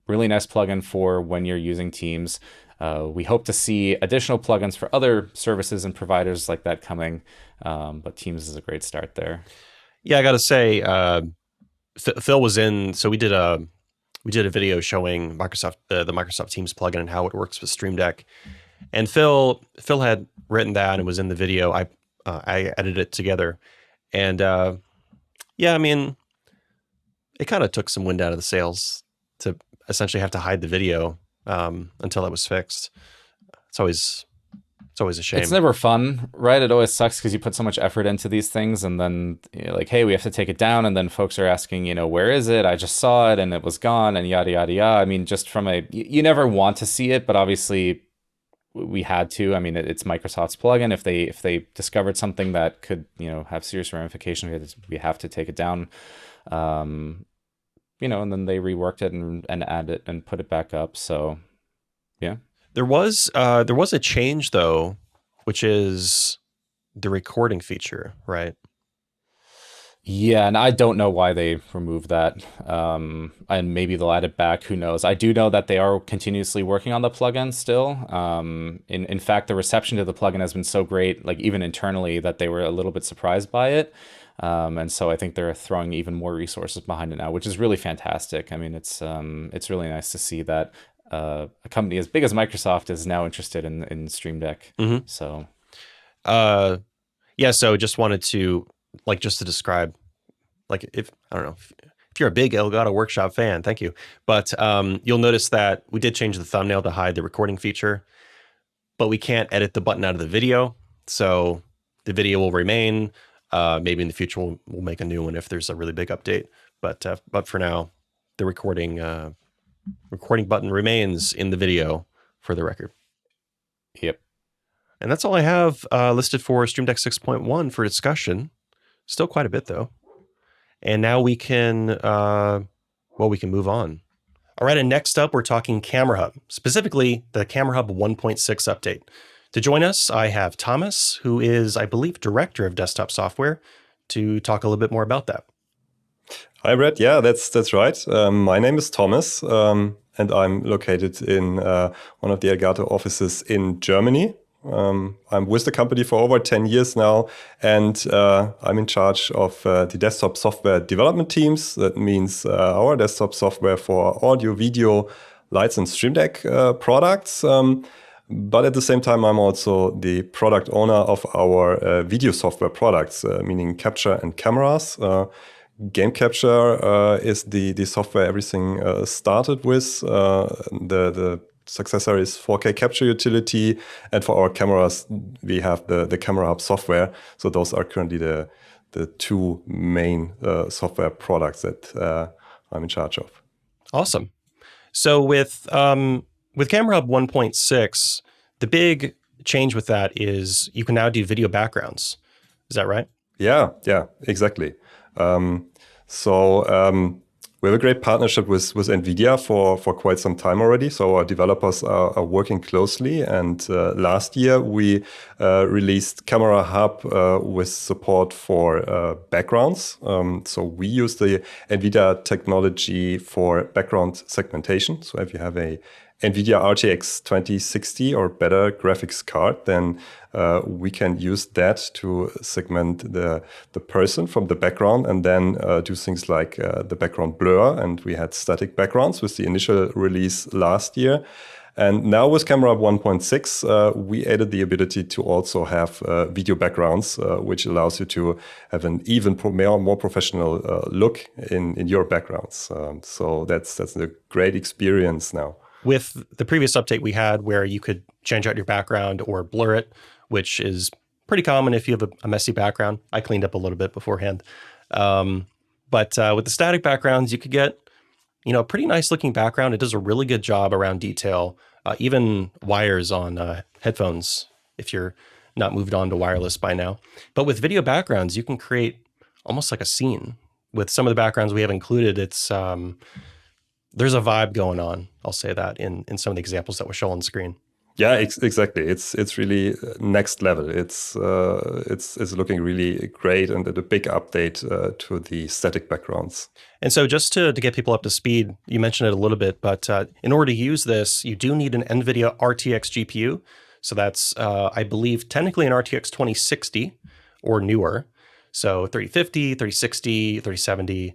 plugin for when you're using Teams. We hope to see additional plugins for other services and providers like that coming. But Teams is a great start there. Yeah, I got to say, Phil was in, so we did a video showing the Microsoft Teams plugin and how it works with Stream Deck. And Phil had written that and was in the video. I edited it together, and yeah, I mean, it kind of took some wind out of the sails to essentially have to hide the video until that was fixed. It's always a shame. It's never fun, right? It always sucks because you put so much effort into these things, and then like, hey, we have to take it down, and then folks are asking, where is it? I just saw it and it was gone, and yada yada yada. I mean, just from you never want to see it, but obviously we had to. I mean, it's Microsoft's plugin. If they discovered something that could have serious ramifications, we have to take it down. And then they reworked it and added it and put it back up. So yeah, there was a change though, which is the recording feature, right? Yeah, and I don't know why they removed that. And maybe they'll add it back. Who knows? I do know that they are continuously working on the plugin still. In fact, the reception to the plugin has been so great, like even internally, that they were a little bit surprised by it. And so I think they're throwing even more resources behind it now, which is really fantastic. I mean, it's really nice to see that a company as big as Microsoft is now interested in Stream Deck. So, yeah. So just wanted to just to describe, like, if I don't know if you're a big Elgato Workshop fan, thank you. But you'll notice that we did change the thumbnail to hide the recording feature, but we can't edit the button out of the video. So the video will remain. Maybe in the future we'll make a new one if there's a really big update. But for now, the recording button remains in the video for the record. Yep. And that's all I have listed for Stream Deck 6.1 for discussion. Still quite a bit though. And now we can move on. All right, and next up, we're talking Camera Hub, specifically the Camera Hub 1.6 update. To join us, I have Thomas, who is, I believe, Director of Desktop Software, to talk a little bit more about that. Hi, Brett. Yeah, that's right. My name is Thomas, and I'm located in one of the Elgato offices in Germany. I'm with the company for over 10 years now, and I'm in charge of the desktop software development teams. That means our desktop software for audio, video, lights, and Stream Deck products. But at the same time, I'm also the product owner of our video software products, meaning capture and cameras. Game capture is the software everything started with. The successor is 4K capture utility, and for our cameras, we have the Camera Hub software. So those are currently the two main software products that I'm in charge of. Awesome. So with Camera Hub 1.6, the big change with that is you can now do video backgrounds. Is that right? Yeah, exactly. We have a great partnership with NVIDIA for quite some time already. So our developers are working closely. And last year, we released Camera Hub with support for backgrounds. So we use the NVIDIA technology for background segmentation. So if you have a NVIDIA RTX 2060 or better graphics card, then we can use that to segment the person from the background and then do things like the background blur. And we had static backgrounds with the initial release last year. And now with Camera Hub 1.6, we added the ability to also have video backgrounds, which allows you to have an even more professional look in your backgrounds. So that's a great experience now. With the previous update we had where you could change out your background or blur it, which is pretty common if you have a messy background. I cleaned up a little bit beforehand. But with the static backgrounds, you could get, a pretty nice looking background. It does a really good job around detail, even wires on headphones, if you're not moved on to wireless by now. But with video backgrounds, you can create almost like a scene. With some of the backgrounds we have included, it's there's a vibe going on. I'll say that in some of the examples that we show on screen. Yeah, exactly. It's really next level. It's looking really great, and a big update to the static backgrounds. And so just to get people up to speed, you mentioned it a little bit, but in order to use this, you do need an NVIDIA RTX GPU. So that's, I believe, technically an RTX 2060 or newer. So 3050, 3060, 3070,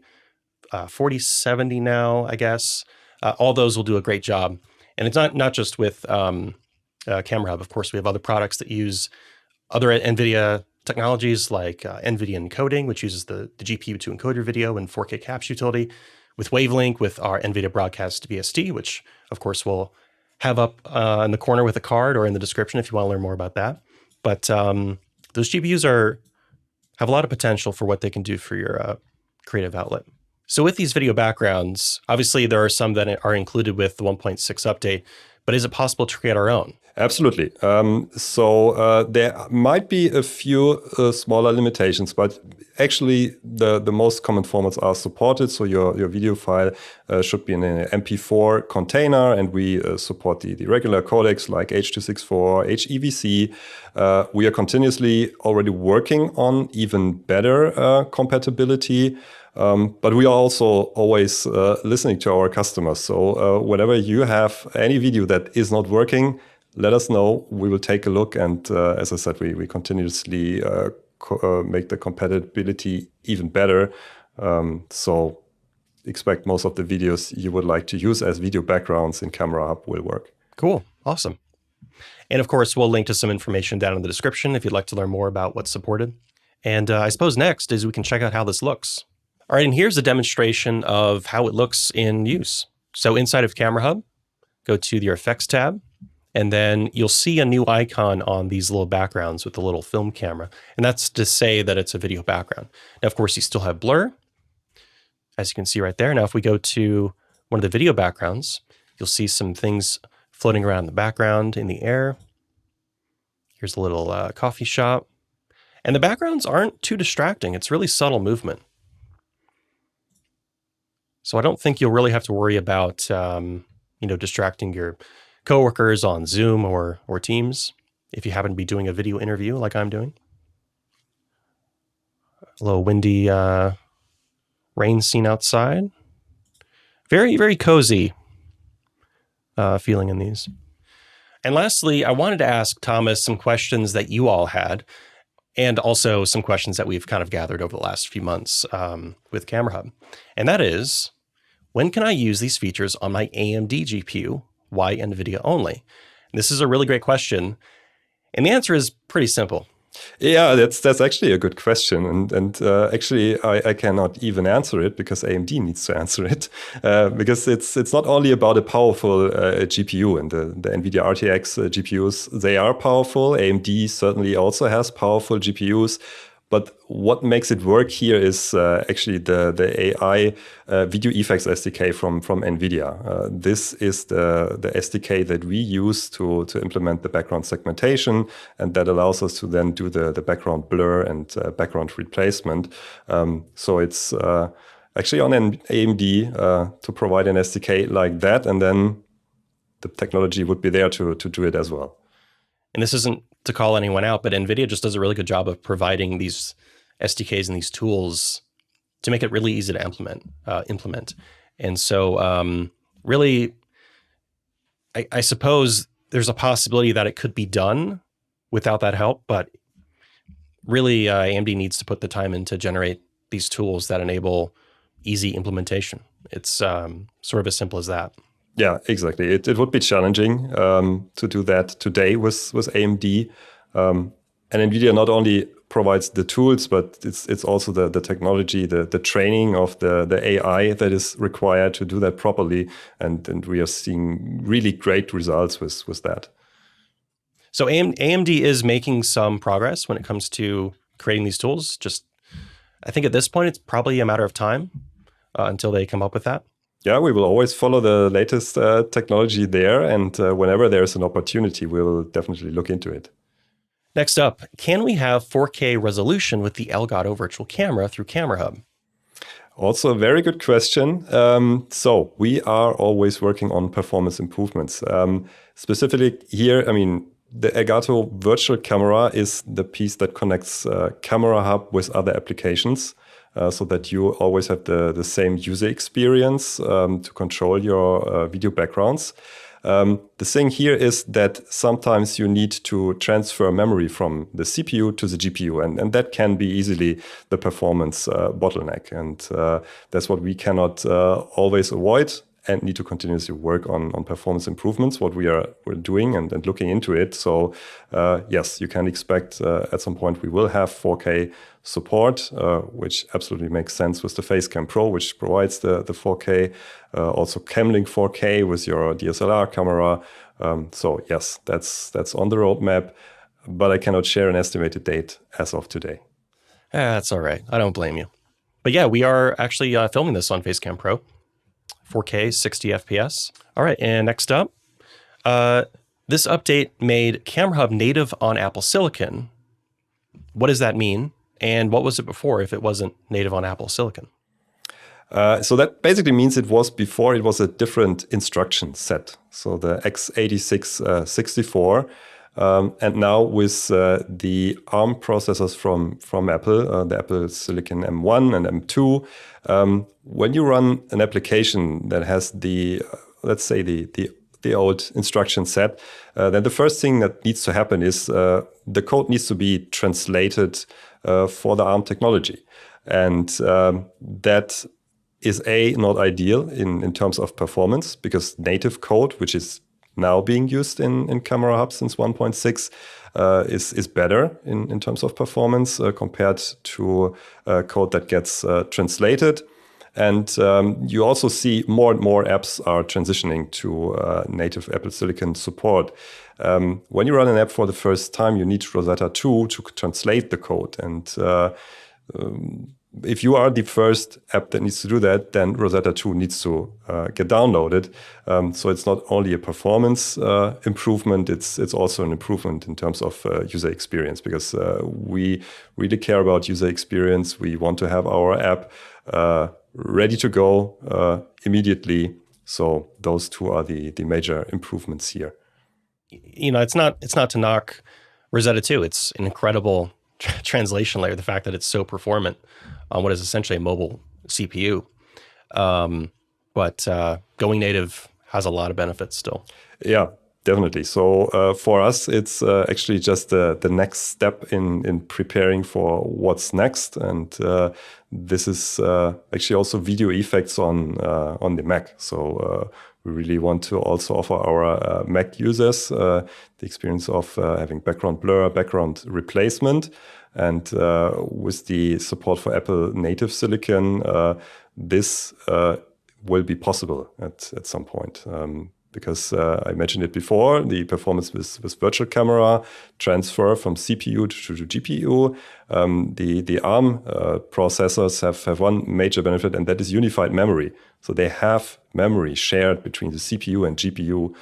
4070 now, I guess. All those will do a great job. And it's not just with Camera Hub. Of course, we have other products that use other NVIDIA technologies like NVIDIA encoding, which uses the GPU to encode your video in 4K caps utility, with Wavelink, with our NVIDIA Broadcast VST, which of course we'll have up in the corner with a card or in the description if you want to learn more about that. But those GPUs have a lot of potential for what they can do for your creative outlet. So with these video backgrounds, obviously there are some that are included with the 1.6 update, but is it possible to create our own? Absolutely. So there might be a few smaller limitations, but actually the most common formats are supported. So your video file should be in an MP4 container, and we support the regular codecs like H.264, HEVC. We are continuously already working on even better compatibility. But we are also always listening to our customers. So whenever you have any video that is not working, let us know. We will take a look. And as I said, we continuously make the compatibility even better. So expect most of the videos you would like to use as video backgrounds in Camera Hub will work. Cool. Awesome. And of course, we'll link to some information down in the description if you'd like to learn more about what's supported. And I suppose next is we can check out how this looks. All right, and here's a demonstration of how it looks in use. So inside of Camera Hub, go to your Effects tab, and then you'll see a new icon on these little backgrounds with the little film camera. And that's to say that it's a video background. Now, of course, you still have blur, as you can see right there. Now, if we go to one of the video backgrounds, you'll see some things floating around in the background in the air. Here's a little coffee shop. And the backgrounds aren't too distracting. It's really subtle movement. So I don't think you'll really have to worry about, distracting your coworkers on Zoom or Teams if you happen to be doing a video interview like I'm doing. A little windy rain scene outside. Very, very cozy feeling in these. And lastly, I wanted to ask Thomas some questions that you all had, and also some questions that we've kind of gathered over the last few months with Camera Hub. And that is, when can I use these features on my AMD GPU? Why NVIDIA only? And this is a really great question. And the answer is pretty simple. Yeah, that's actually a good question. And actually, I cannot even answer it because AMD needs to answer it. Because it's not only about a powerful GPU, and the NVIDIA RTX GPUs, they are powerful. AMD certainly also has powerful GPUs. But what makes it work here is actually the AI video effects SDK from NVIDIA. This is the SDK that we use to implement the background segmentation, and that allows us to then do the background blur and background replacement. So it's actually on AMD to provide an SDK like that, and then the technology would be there to do it as well. And this isn't to call anyone out, but NVIDIA just does a really good job of providing these SDKs and these tools to make it really easy to implement. And so really, I suppose there's a possibility that it could be done without that help, but really AMD needs to put the time in to generate these tools that enable easy implementation. It's sort of as simple as that. Yeah, exactly. It would be challenging to do that today with AMD. And NVIDIA not only provides the tools, but it's also the technology, the training of the AI that is required to do that properly. And we are seeing really great results with that. So AMD is making some progress when it comes to creating these tools. Just, I think at this point, it's probably a matter of time until they come up with that. Yeah, we will always follow the latest technology there. And whenever there's an opportunity, we'll definitely look into it. Next up, can we have 4K resolution with the Elgato virtual camera through Camera Hub? Also a very good question. So we are always working on performance improvements. Specifically here, I mean, the Elgato virtual camera is the piece that connects Camera Hub with other applications. So that you always have the same user experience to control your video backgrounds. The thing here is that sometimes you need to transfer memory from the CPU to the GPU, and that can be easily the performance bottleneck. And that's what we cannot always avoid, and need to continuously work on performance improvements, what we're doing and looking into it. So yes, you can expect at some point we will have 4K support, which absolutely makes sense with the Facecam Pro, which provides the 4K, also Camlink 4K with your DSLR camera. So yes, that's on the roadmap, but I cannot share an estimated date as of today. That's all right. I don't blame you. But yeah, we are actually filming this on Facecam Pro. 4K, 60 FPS. All right, and next up, this update made Camera Hub native on Apple Silicon. What does that mean? And what was it before if it wasn't native on Apple Silicon? So that basically means it was before it was a different instruction set. So the x86-64. And now with the ARM processors from Apple, the Apple Silicon M1 and M2, when you run an application that has the, let's say the old instruction set, then the first thing that needs to happen is the code needs to be translated for the ARM technology. And that is not ideal in terms of performance, because native code, which is now being used in Camera Hub since 1.6, is better in terms of performance compared to code that gets translated. And you also see more and more apps are transitioning to native Apple Silicon support. When you run an app for the first time, you need Rosetta 2 to translate the code. And if you are the first app that needs to do that, then Rosetta 2 needs to get downloaded. So it's not only a performance improvement, it's also an improvement in terms of user experience, because we really care about user experience. We want to have our app ready to go immediately. So those two are the major improvements here. You know, it's not to knock Rosetta 2. It's an incredible translation layer, the fact that it's so performant on what is essentially a mobile CPU. But going native has a lot of benefits still. Yeah, definitely. So for us, it's actually just the next step in preparing for what's next. And this is actually also video effects on the Mac. So we really want to also offer our Mac users the experience of having background blur, background replacement. And with the support for Apple native silicon, this will be possible at some point. Because I mentioned it before, the performance with virtual camera, transfer from CPU to GPU. The ARM processors have one major benefit, and that is unified memory. So they have memory shared between the CPU and GPU.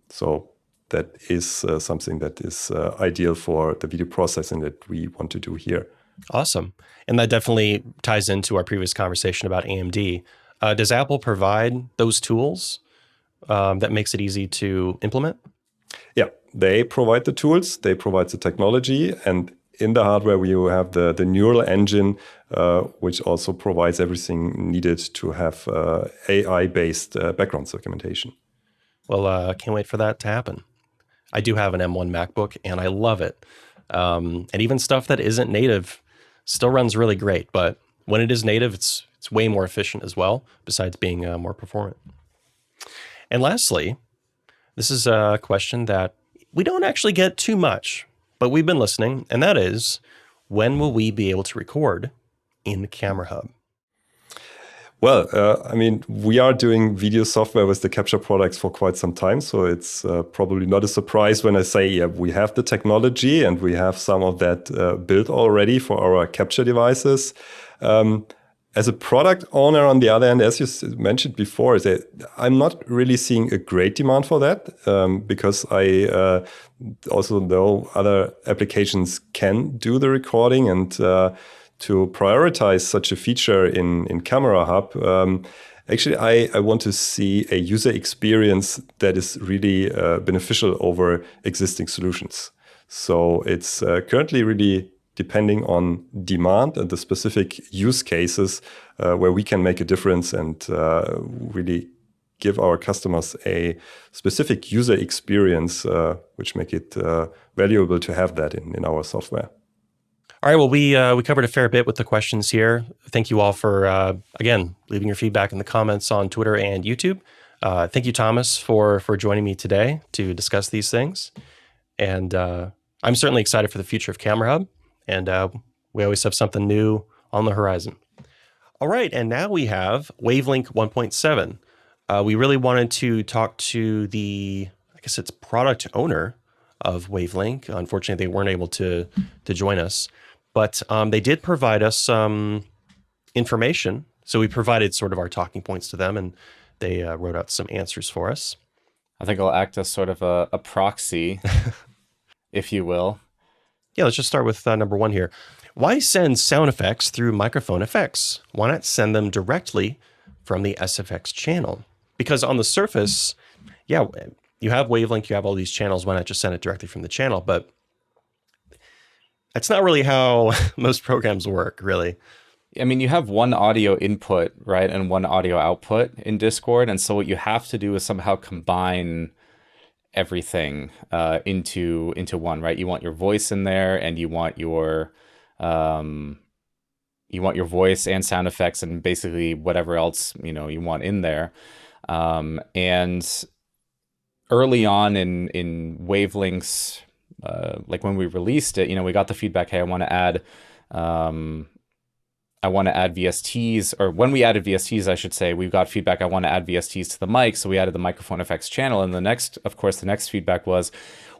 So that is something that is ideal for the video processing that we want to do here. Awesome. And that definitely ties into our previous conversation about AMD. Does Apple provide those tools that makes it easy to implement? Yeah, they provide the tools, they provide the technology, and in the hardware we have the neural engine, which also provides everything needed to have AI-based background segmentation. Well, I can't wait for that to happen. I do have an M1 MacBook, and I love it. And even stuff that isn't native still runs really great. But when it is native, it's way more efficient as well, besides being more performant. And lastly, this is a question that we don't actually get too much, but we've been listening, and that is, when will we be able to record in Camera Hub? Well, I mean, we are doing video software with the capture products for quite some time, so it's probably not a surprise when I say, yeah, we have the technology and we have some of that built already for our capture devices. As a product owner, on the other hand, as you mentioned before, I'm not really seeing a great demand for that because I also know other applications can do the recording, and to prioritize such a feature in Camera Hub, actually, I want to see a user experience that is really beneficial over existing solutions. So it's currently really depending on demand and the specific use cases where we can make a difference and really give our customers a specific user experience, which make it valuable to have that in our software. All right, well, we covered a fair bit with the questions here. Thank you all for, again, leaving your feedback in the comments on Twitter and YouTube. Thank you, Thomas, for joining me today to discuss these things. And I'm certainly excited for the future of Camera Hub. And we always have something new on the horizon. All right, and now we have Wavelink 1.7. We really wanted to talk to the, I guess it's product owner of Wavelink. Unfortunately, they weren't able to join us. But they did provide us some information. So we provided sort of our talking points to them, and they wrote out some answers for us. I think I'll act as sort of a proxy, if you will. Yeah, let's just start with number one here. Why send sound effects through MicrophoneFX? Why not send them directly from the SFX channel? Because on the surface, yeah, you have Wavelength, you have all these channels. Why not just send it directly from the channel? But that's not really how most programs work, really. I mean, you have one audio input, right, and one audio output in Discord. And so what you have to do is somehow combine everything into one, right? You want your voice in there, and you want your voice and sound effects and basically whatever else, you want in there. And early on in Wavelengths, like when we released it, we got the feedback, hey, I want to add VSTs, or when we added VSTs, I should say, we got feedback, I want to add VSTs to the mic. So we added the MicrophoneFX channel. And the next feedback was,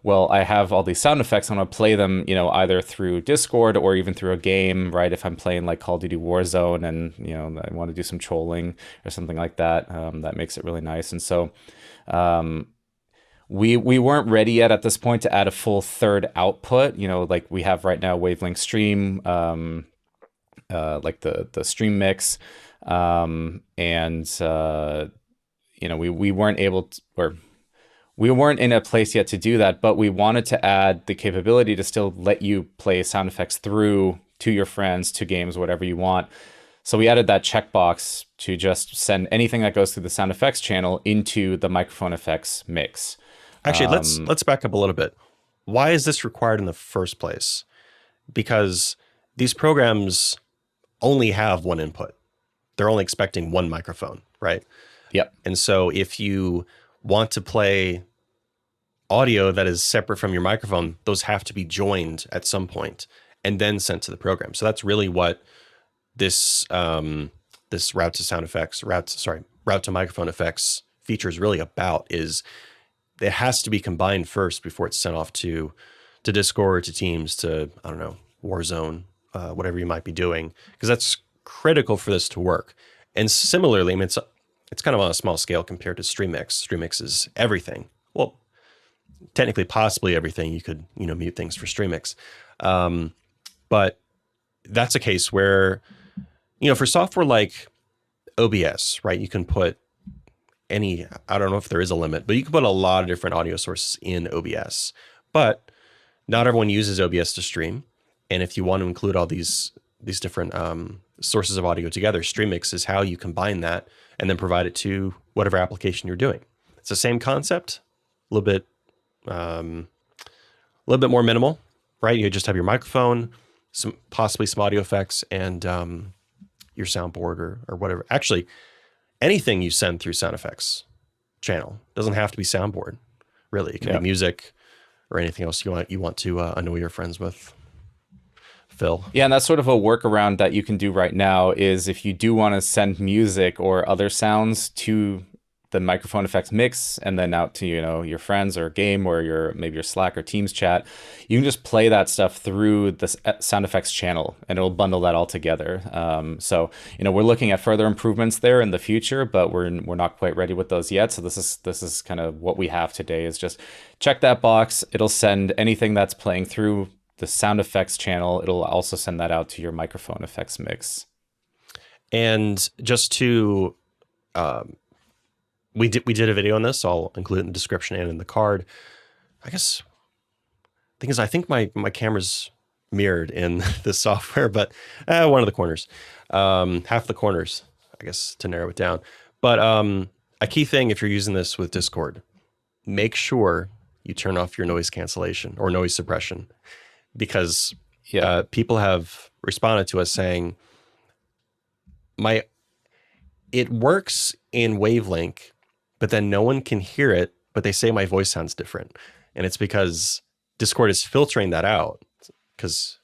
well, I have all these sound effects. I want to play them, either through Discord or even through a game, right? If I'm playing like Call of Duty Warzone and, I want to do some trolling or something like that, that makes it really nice. And so we weren't ready yet at this point to add a full third output, like we have right now, Wavelength Stream, like the stream mix, and we weren't able to, or we weren't in a place yet to do that, but we wanted to add the capability to still let you play sound effects through to your friends, to games, whatever you want. So we added that checkbox to just send anything that goes through the sound effects channel into the MicrophoneFX mix. Actually, let's back up a little bit. Why is this required in the first place? Because these programs only have one input. They're only expecting one microphone, right? Yep. And so if you want to play audio that is separate from your microphone, those have to be joined at some point and then sent to the program. So that's really what this this route to MicrophoneFX feature is really about. Is it has to be combined first before it's sent off to Discord, to Teams, to, I don't know, Warzone, whatever you might be doing, because that's critical for this to work. And similarly, I mean, it's kind of on a small scale compared to StreamMix. StreamMix is everything. Well, technically, possibly everything. You could, mute things for StreamMix. But that's a case where, for software like OBS, right, you can put I don't know if there is a limit, but you can put a lot of different audio sources in OBS. But not everyone uses OBS to stream. And if you want to include all these different sources of audio together, StreamMix is how you combine that and then provide it to whatever application you're doing. It's the same concept, a little bit more minimal, right? You just have your microphone, possibly some audio effects, and your soundboard or whatever. Actually, anything you send through sound effects channel doesn't have to be soundboard, really. It can be music or anything else you want to annoy your friends with. Phil. Yeah, and that's sort of a workaround that you can do right now is if you do want to send music or other sounds to the MicrophoneFX mix and then out to, your friends or game or maybe your Slack or Teams chat, you can just play that stuff through the sound effects channel and it'll bundle that all together. So, we're looking at further improvements there in the future, but we're not quite ready with those yet. So this is kind of what we have today is just check that box. It'll send anything that's playing through the sound effects channel. It'll also send that out to your MicrophoneFX mix. And just to, we did a video on this. So I'll include it in the description and in the card. I guess, thing is, I think my camera's mirrored in this software, but one of the corners, half the corners, I guess, to narrow it down. But a key thing, if you're using this with Discord, make sure you turn off your noise cancellation or noise suppression, because people have responded to us saying, it works in Wavelength, but then no one can hear it, but they say my voice sounds different. And it's because Discord is filtering that out, because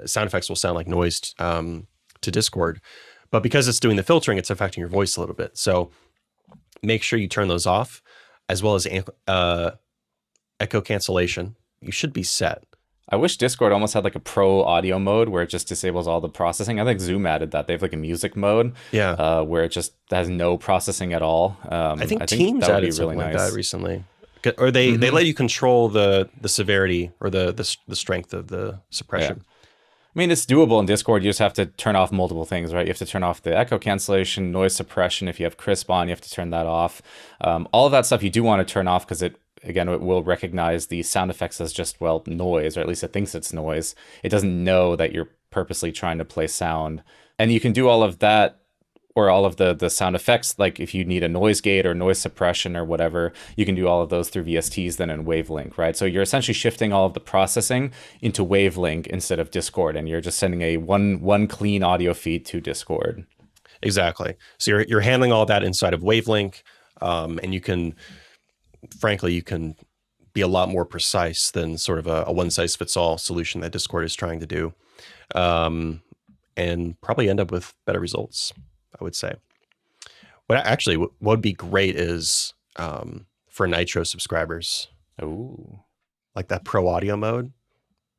sound effects will sound like noise to Discord. But because it's doing the filtering, it's affecting your voice a little bit. So make sure you turn those off, as well as echo cancellation. You should be set. I wish Discord almost had like a pro audio mode where it just disables all the processing. I think Zoom added that. They have like a music mode, where it just has no processing at all. I think Teams added something like that recently, or they let you control the severity or the strength of the suppression. I mean, it's doable in Discord. You just have to turn off multiple things, right? You have to turn off the echo cancellation, noise suppression. If you have crisp on, you have to turn that off. All of that stuff you do want to turn off because it will recognize the sound effects as just, well, noise, or at least it thinks it's noise. It doesn't know that you're purposely trying to play sound. And you can do all of that, or all of the sound effects, like if you need a noise gate or noise suppression or whatever, you can do all of those through VSTs then in Wavelink, right? So you're essentially shifting all of the processing into Wavelink instead of Discord, and you're just sending a one clean audio feed to Discord. Exactly. So you're handling all that inside of Wavelink, and you can, frankly, you can be a lot more precise than sort of a one-size-fits-all solution that Discord is trying to do, and probably end up with better results, I would say. What would be great is for Nitro subscribers. Ooh. Like that Pro Audio mode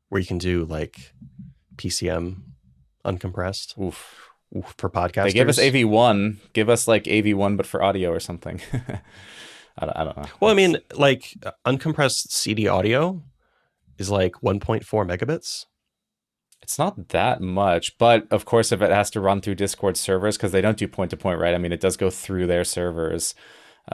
where you can do like PCM uncompressed. Oof. For podcasters. They gave us AV1. Give us like AV1 but for audio or something. I don't know. Well, I mean, like uncompressed CD audio is like 1.4 megabits. It's not that much, but of course, if it has to run through Discord servers, because they don't do point-to-point, right? I mean, it does go through their servers.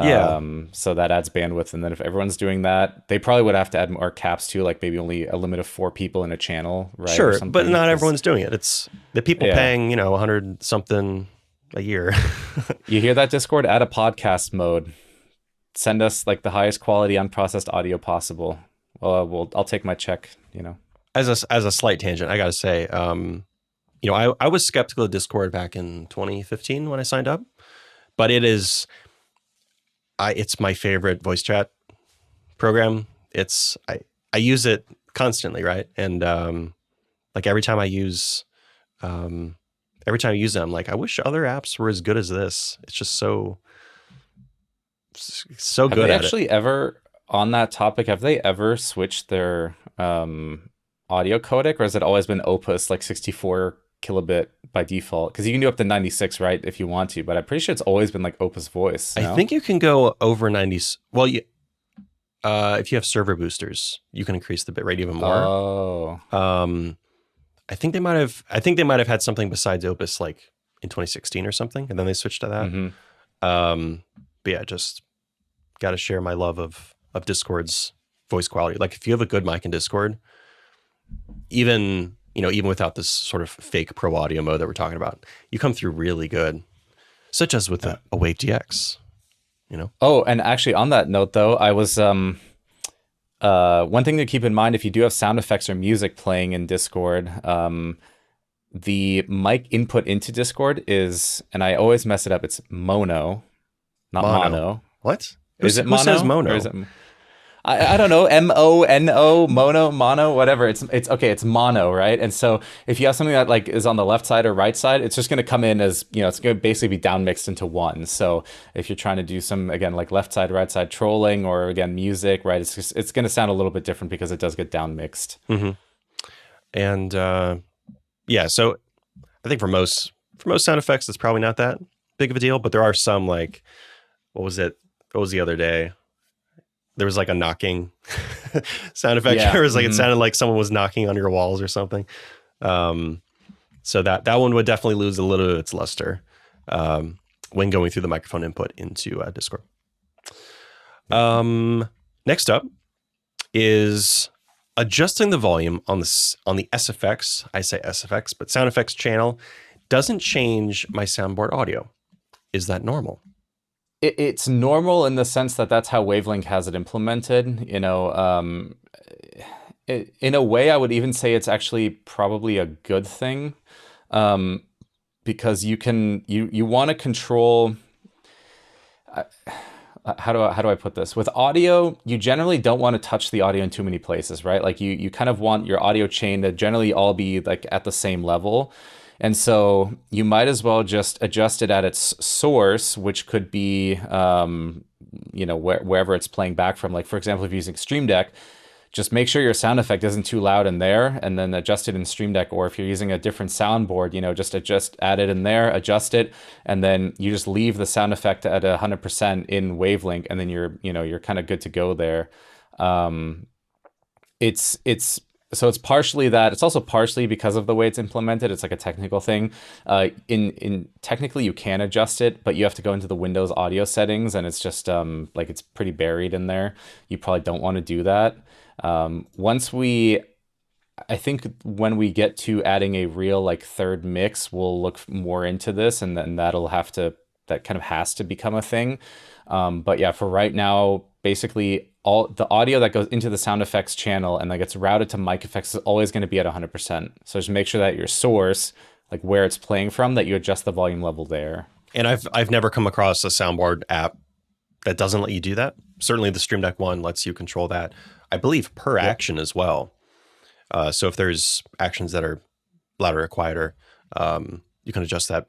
Yeah. So that adds bandwidth. And then if everyone's doing that, they probably would have to add more caps too, like maybe only a limit of 4 people in a channel, right? Sure, but not everyone's doing it. It's the people paying, 100 something a year. You hear that, Discord? Add a podcast mode. Send us like the highest quality unprocessed audio possible. I'll take my check, As a slight tangent, I got to say, I was skeptical of Discord back in 2015 when I signed up, but it's my favorite voice chat program. I use it constantly, right? And like every time I use it, I'm like, I wish other apps were as good as this. It's just so good. Have they actually ever, on that topic, have they ever switched their audio codec, or has it always been Opus, like 64 kilobit by default? Because you can do up to 96, right, if you want to, but I'm pretty sure it's always been like Opus Voice. I think you can go over 90. Well, if you have server boosters, you can increase the bitrate even more. Oh. I think they might have had something besides Opus like in 2016 or something, and then they switched to that. Mm-hmm. But yeah, just got to share my love of Discord's voice quality. Like if you have a good mic in Discord, even without this sort of fake pro audio mode that we're talking about, you come through really good, such as with the Awake GX, Oh, and actually on that note though, I was, one thing to keep in mind, if you do have sound effects or music playing in Discord, the mic input into Discord is, and I always mess it up, it's mono, not mono. What? Is it mono? Who says mono? Or is it... I don't know, MONO, mono, whatever. It's okay. It's mono, right? And so if you have something that like is on the left side or right side, it's just going to come in as, it's going to basically be down mixed into one. So if you're trying to do some, again, like left side, right side trolling, or again, music, right? It's going to sound a little bit different because it does get down mixed. Mm-hmm. And so I think for most sound effects, it's probably not that big of a deal, but there are some like, what was the other day? There was like a knocking sound effect. Yeah. It was like, it sounded like someone was knocking on your walls or something. So that one would definitely lose a little of its luster when going through the microphone input into Discord. Next up is adjusting the volume on the SFX. I say SFX, but sound effects channel doesn't change my soundboard audio. Is that normal? It's normal in the sense that that's how Wavelink has it implemented. In a way, I would even say it's actually probably a good thing, because you want to control. How do I put this? With audio, you generally don't want to touch the audio in too many places, right? Like you kind of want your audio chain to generally all be like at the same level. And so you might as well just adjust it at its source, which could be, wherever it's playing back from. Like, for example, if you're using Stream Deck, just make sure your sound effect isn't too loud in there, and then adjust it in Stream Deck. Or if you're using a different soundboard, just add it in there, adjust it, and then you just leave the sound effect at 100% in Wavelink, and then you're kind of good to go there. It's So it's partially that. It's also partially because of the way it's implemented. It's like a technical thing. In technically you can adjust it, but you have to go into the Windows audio settings, and it's just like it's pretty buried in there. You probably don't want to do that. I think when we get to adding a real like third mix, we'll look more into this, and then that kind of has to become a thing. But yeah, for right now, basically all the audio that goes into the sound effects channel and that gets routed to MicrophoneFX is always going to be at 100%. So just make sure that your source, like where it's playing from, that you adjust the volume level there. And I've never come across a soundboard app that doesn't let you do that. Certainly the Stream Deck one lets you control that, I believe, per action as well. So if there's actions that are louder or quieter, you can adjust that.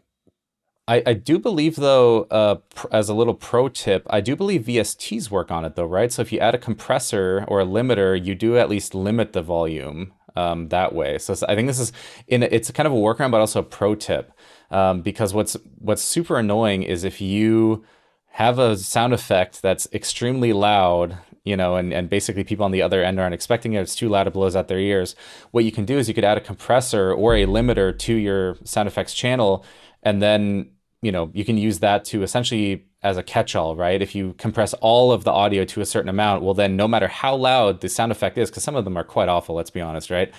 I do believe, though, as a little pro tip, I do believe VSTs work on it, though, right? So if you add a compressor or a limiter, you do at least limit the volume that way. So I think this is it's kind of a workaround, but also a pro tip, because what's super annoying is if you have a sound effect that's extremely loud, you know, and basically people on the other end aren't expecting it. It's too loud, it blows out their ears. What you can do is you could add a compressor or a limiter to your sound effects channel, and then, you know, you can use that to essentially as a catch-all, right? If you compress all of the audio to a certain amount, well, then no matter how loud the sound effect is, because some of them are quite awful, let's be honest, right?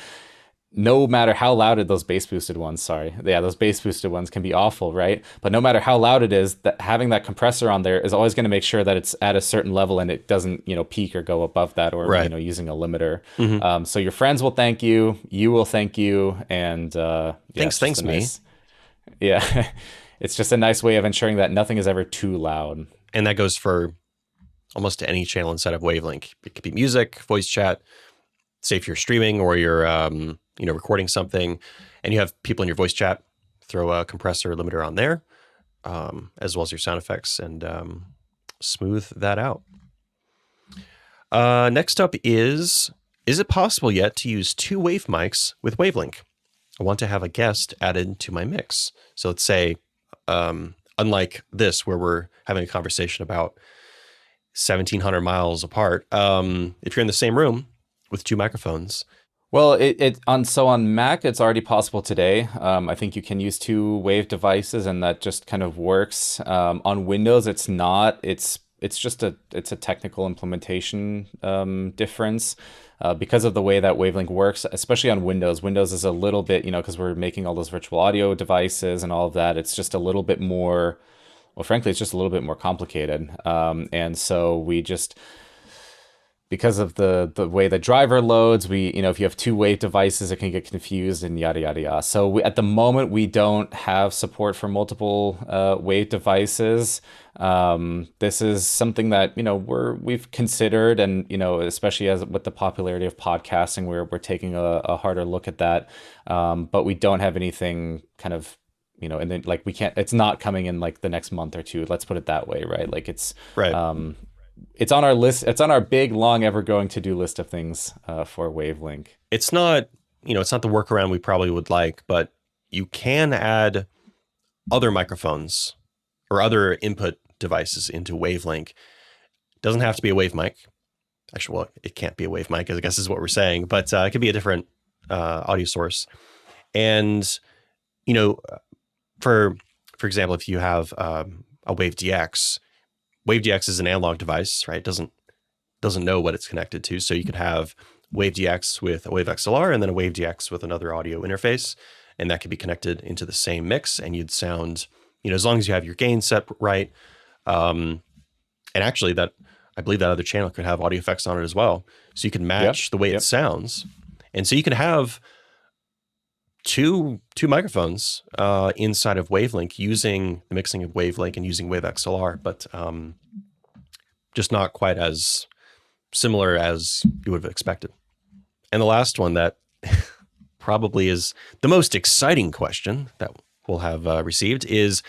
No matter how loud those bass boosted ones, those bass boosted ones can be awful, right? But no matter how loud it is, that having that compressor on there is always going to make sure that it's at a certain level and it doesn't, you know, peak or go above that, or you know, using a limiter. Mm-hmm. So your friends will thank you, you will thank you, and thanks me. Yeah, it's just a nice way of ensuring that nothing is ever too loud. And that goes for almost any channel inside of Wavelink. It could be music, voice chat. Say if you're streaming or you're recording something and you have people in your voice chat, throw a compressor limiter on there, as well as your sound effects, and smooth that out. Next up is it possible yet to use two wave mics with Wavelink? I want to have a guest added to my mix. So let's say, unlike this, where we're having a conversation about 1,700 miles apart, if you're in the same room with two microphones. Well, on Mac, it's already possible today. I think you can use two wave devices, and that just kind of works. On Windows, it's not. It's a technical implementation difference because of the way that Wavelink works, especially on Windows. Windows is a little bit, because we're making all those virtual audio devices and all of that. It's just a little bit more. Well, frankly, it's just a little bit more complicated, and so we just. Because of the way the driver loads, if you have two wave devices, it can get confused and yada, yada, yada. So at the moment, we don't have support for multiple wave devices. This is something that, we've considered, and, especially with the popularity of podcasting, we're taking a harder look at that. But we don't have anything kind of, and then we can't, it's not coming in the next month or two. Let's put it that way, right? It's right. It's on our list. It's on our big, long, ever-going to-do list of things for Wavelink. It's not, it's not the workaround we probably would like, but you can add other microphones or other input devices into Wavelink. It doesn't have to be a wave mic. Actually, well, it can't be a wave mic, I guess is what we're saying, but it could be a different audio source. And, for example, if you have a Wave DX, Wave DX is an analog device, right? It doesn't know what it's connected to. So you could have Wave DX with a Wave XLR and then a Wave DX with another audio interface, and that could be connected into the same mix, and you'd sound, as long as you have your gain set right. And actually, I believe that other channel could have audio effects on it as well, so you can match the way it sounds, and so you can have two microphones inside of Wavelink using the mixing of Wavelink and using Wave XLR, but just not quite as similar as you would have expected. And the last one that probably is the most exciting question that we'll have received is,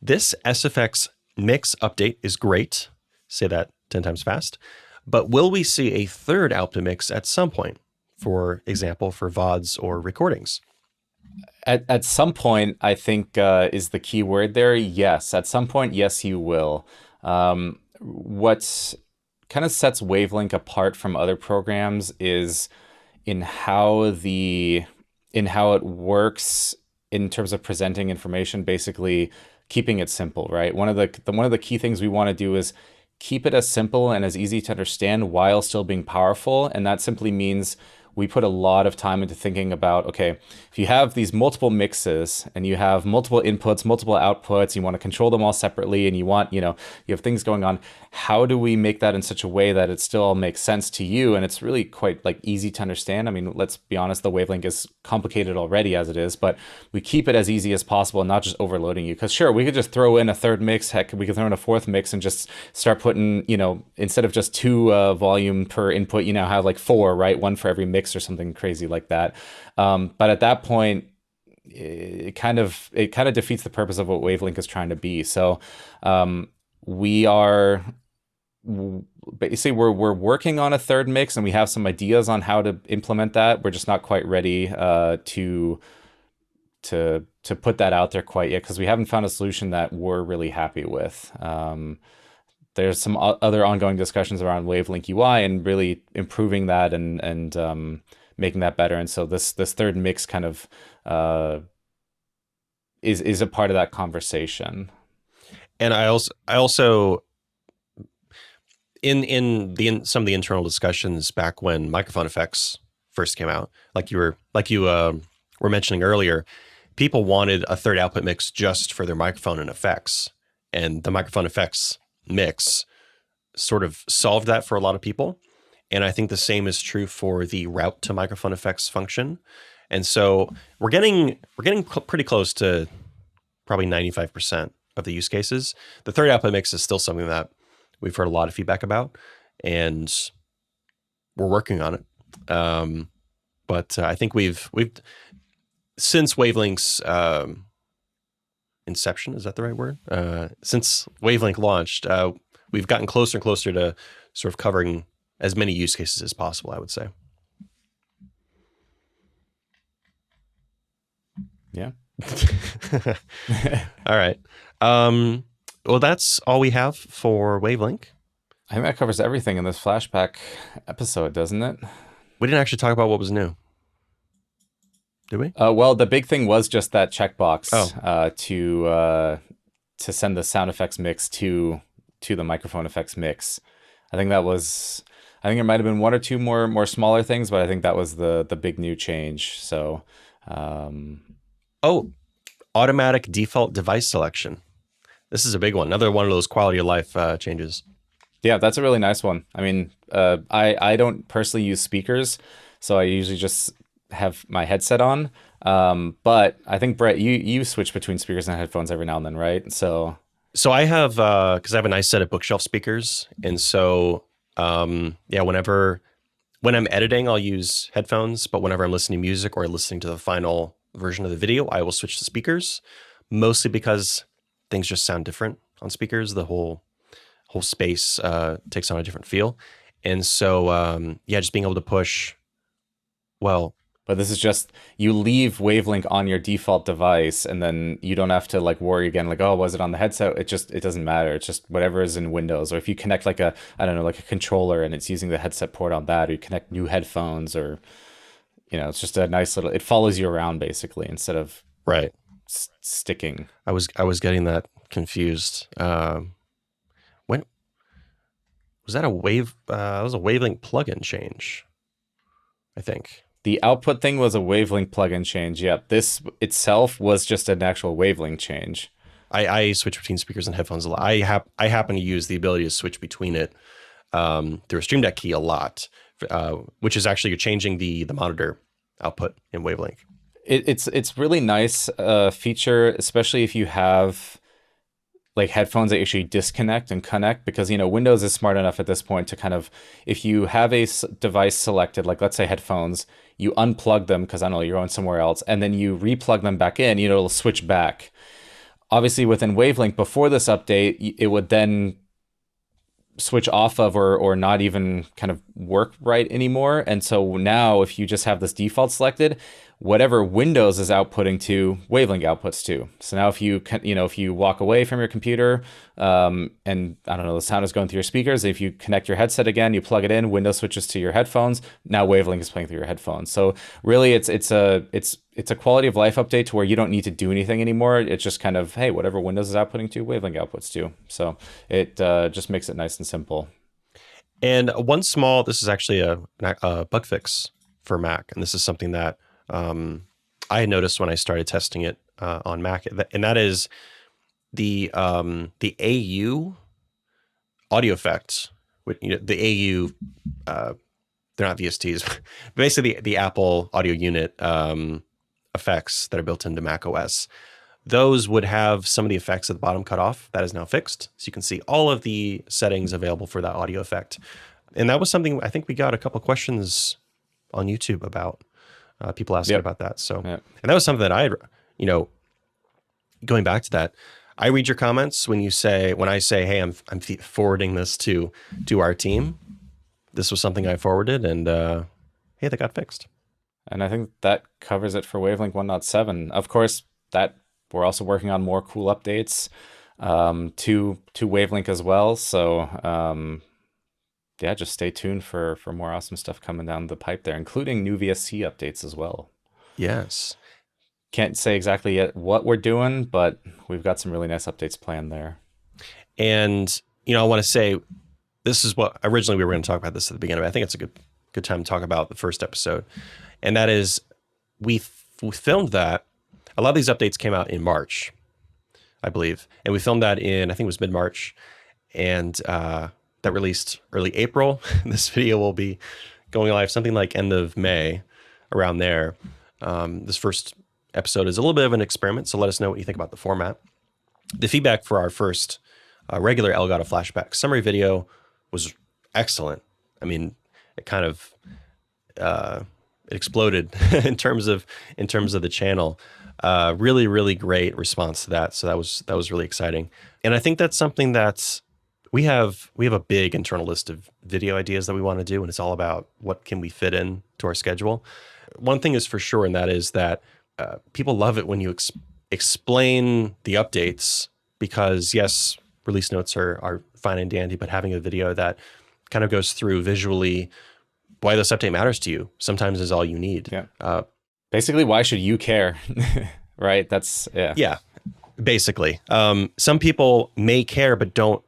this SFX mix update is great. Say that 10 times fast. But will we see a third output mix at some point? For example, for VODs or recordings? At some point, I think is the key word there. Yes, at some point, yes, you will. What kind of sets Wavelink apart from other programs is in how it works in terms of presenting information, basically keeping it simple, right? One of the key things we want to do is keep it as simple and as easy to understand while still being powerful. And that simply means we put a lot of time into thinking about, okay, if you have these multiple mixes and you have multiple inputs, multiple outputs, you want to control them all separately, and you want, you have things going on, how do we make that in such a way that it still makes sense to you? And it's really quite like easy to understand. I mean, let's be honest, the wavelength is complicated already as it is, but we keep it as easy as possible and not just overloading you. Because sure, we could just throw in a third mix, heck, we could throw in a fourth mix and just start putting, instead of just 2 volume per input, you now have like 4, right? 1 for every mix or something crazy like that. But at that point, it kind of defeats the purpose of what Wavelink is trying to be. So we are basically we're working on a third mix, and we have some ideas on how to implement that. We're just not quite ready to put that out there quite yet, because we haven't found a solution that we're really happy with. There's some other ongoing discussions around Wavelink UI and really improving that and making that better. And so this third mix kind of is a part of that conversation. And I also in some of the internal discussions back when MicrophoneFX first came out, like you were mentioning earlier, people wanted a third output mix just for their microphone and effects, and the MicrophoneFX mix sort of solved that for a lot of people. And I think the same is true for the route to MicrophoneFX function. And so we're getting pretty close to probably 95% of the use cases. The third output mix is still something that we've heard a lot of feedback about, and we're working on it. But I think we've since Wavelink's inception, is that the right word? Since Wavelink launched, we've gotten closer and closer to sort of covering as many use cases as possible, I would say. Yeah. All right. Well, that's all we have for Wavelink. I think that covers everything in this Flashback episode, doesn't it? We didn't actually talk about what was new. Did we? Well, the big thing was just that checkbox to send the sound effects mix to the MicrophoneFX mix. I think there might have been 1 or 2 more smaller things, but I think that was the big new change. So, automatic default device selection. This is a big one. Another one of those quality of life changes. Yeah, that's a really nice one. I mean, I don't personally use speakers, so I usually just have my headset on. But I think, Brett, you switch between speakers and headphones every now and then, right? So I have, because I have a nice set of bookshelf speakers. And so, when I'm editing, I'll use headphones. But whenever I'm listening to music or listening to the final version of the video, I will switch to speakers, mostly because things just sound different on speakers. The whole space takes on a different feel. And so, just being able to push, But this is just, you leave Wavelink on your default device, and then you don't have to like worry again, like, oh, was it on the headset? It doesn't matter. It's just whatever is in Windows. Or if you connect like a controller and it's using the headset port on that, or you connect new headphones, or, it's just a nice little, it follows you around basically instead of right sticking. I was getting that confused. When was that that was a Wavelink plugin change, I think. The output thing was a Wavelink plugin change. Yeah, this itself was just an actual Wavelink change. I switch between speakers and headphones a lot. I happen to use the ability to switch between it through a Stream Deck key a lot, which is actually you're changing the monitor output in Wavelink. It's really nice feature, especially if you have like headphones that actually disconnect and connect, because Windows is smart enough at this point to kind of, if you have a device selected, like let's say headphones, you unplug them because I don't know, you're going somewhere else, and then you replug them back in, it'll switch back. Obviously within Wavelink, before this update, it would then switch off of or not even kind of work right anymore. And so now if you just have this default selected, whatever Windows is outputting to, Wavelength outputs to. So now if you walk away from your computer and I don't know, the sound is going through your speakers, if you connect your headset again, you plug it in, Windows switches to your headphones, now Wavelength is playing through your headphones. So really it's a quality of life update to where you don't need to do anything anymore. It's just kind of, hey, whatever Windows is outputting to, Wavelength outputs to. So it just makes it nice and simple. And this is actually a bug fix for Mac. And this is something that I had noticed when I started testing it on Mac. And that is the AU audio effect. The AU, they're not VSTs, but basically the Apple audio unit effects that are built into Mac OS. Those would have some of the effects at the bottom cut off. That is now fixed. So you can see all of the settings available for that audio effect. And that was something I think we got a couple questions on YouTube about, people asking about that. So, and that was something that I, going back to that, I read your comments when I say, hey, I'm forwarding this to our team. This was something I forwarded, and hey, that got fixed. And I think that covers it for Wavelength 1.7. Of course, that we're also working on more cool updates to Wavelength as well. So yeah, just stay tuned for more awesome stuff coming down the pipe there, including new VST updates as well. Yes. Can't say exactly yet what we're doing, but we've got some really nice updates planned there. And, I want to say, this is what originally we were going to talk about this at the beginning, but I think it's a good time to talk about the first episode. And that is, we filmed that. A lot of these updates came out in March, I believe. And we filmed that I think it was mid-March. And that released early April. This video will be going live something like end of May, around there. This first episode is a little bit of an experiment, so let us know what you think about the format. The feedback for our first regular Elgato Flashback summary video was excellent. I mean, it kind of it exploded in terms of the channel. Really, really great response to that. So that was really exciting. And I think that's something that we have a big internal list of video ideas that we want to do, and it's all about what can we fit in to our schedule. One thing is for sure, and that is that people love it when you explain the updates, because yes, release notes are fine and dandy, but having a video that kind of goes through visually why this update matters to you sometimes is all you need. Yeah. Basically, why should you care? Right? That's, yeah. Yeah, basically. Some people may care, but don't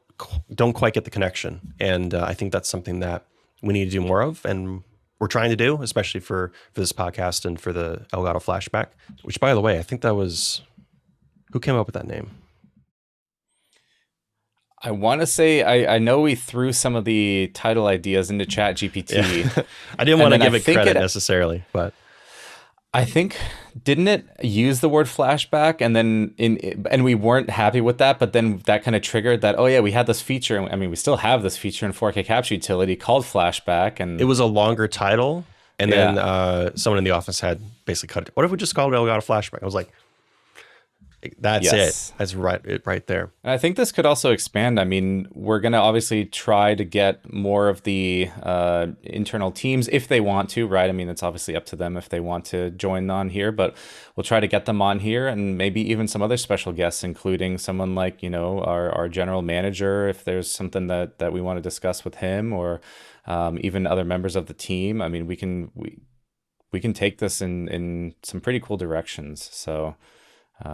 quite get the connection. And I think that's something that we need to do more of, and we're trying to do, especially for this podcast and for the Elgato Flashback, which, by the way, I think that was, who came up with that name? I want to say, I know we threw some of the title ideas into ChatGPT. Yeah. I didn't want to give it credit necessarily, but I think, didn't it use the word flashback, and then and we weren't happy with that, but then that kind of triggered that, oh yeah, we had this feature. I mean, we still have this feature in 4K capture utility called Flashback, and it was a longer title, and then someone in the office had basically cut it. What if we just called it Elgato Flashback? I was like, that's it. That's right there. And I think this could also expand. I mean, we're going to obviously try to get more of the internal teams if they want to, right? I mean, it's obviously up to them if they want to join on here, but we'll try to get them on here, and maybe even some other special guests, including someone like, our general manager, if there's something that we want to discuss with him, or even other members of the team. I mean, we can take this in some pretty cool directions. So be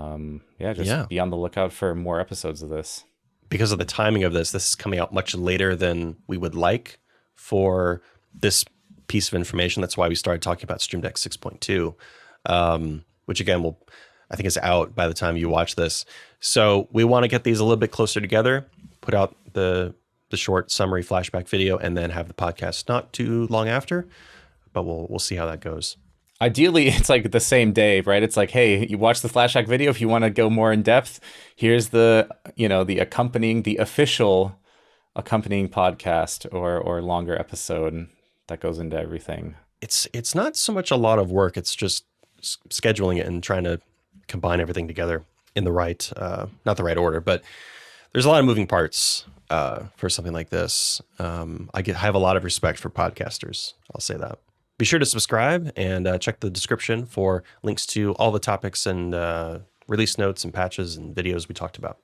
on the lookout for more episodes of this. Because of the timing of this is coming out much later than we would like for this piece of information. That's why we started talking about Stream Deck 6.2, which again I think is out by the time you watch this. So we want to get these a little bit closer together, put out the short summary flashback video, and then have the podcast not too long after. But we'll see how that goes. Ideally, it's like the same day, right? It's like, hey, you watch the Flashback video. If you want to go more in depth, here's the official accompanying podcast or longer episode that goes into everything. It's not so much a lot of work. It's just scheduling it and trying to combine everything together in the right, not the right order, but there's a lot of moving parts for something like this. I have a lot of respect for podcasters. I'll say that. Be sure to subscribe and check the description for links to all the topics and release notes and patches and videos we talked about.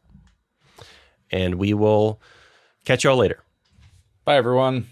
And we will catch you all later. Bye, everyone.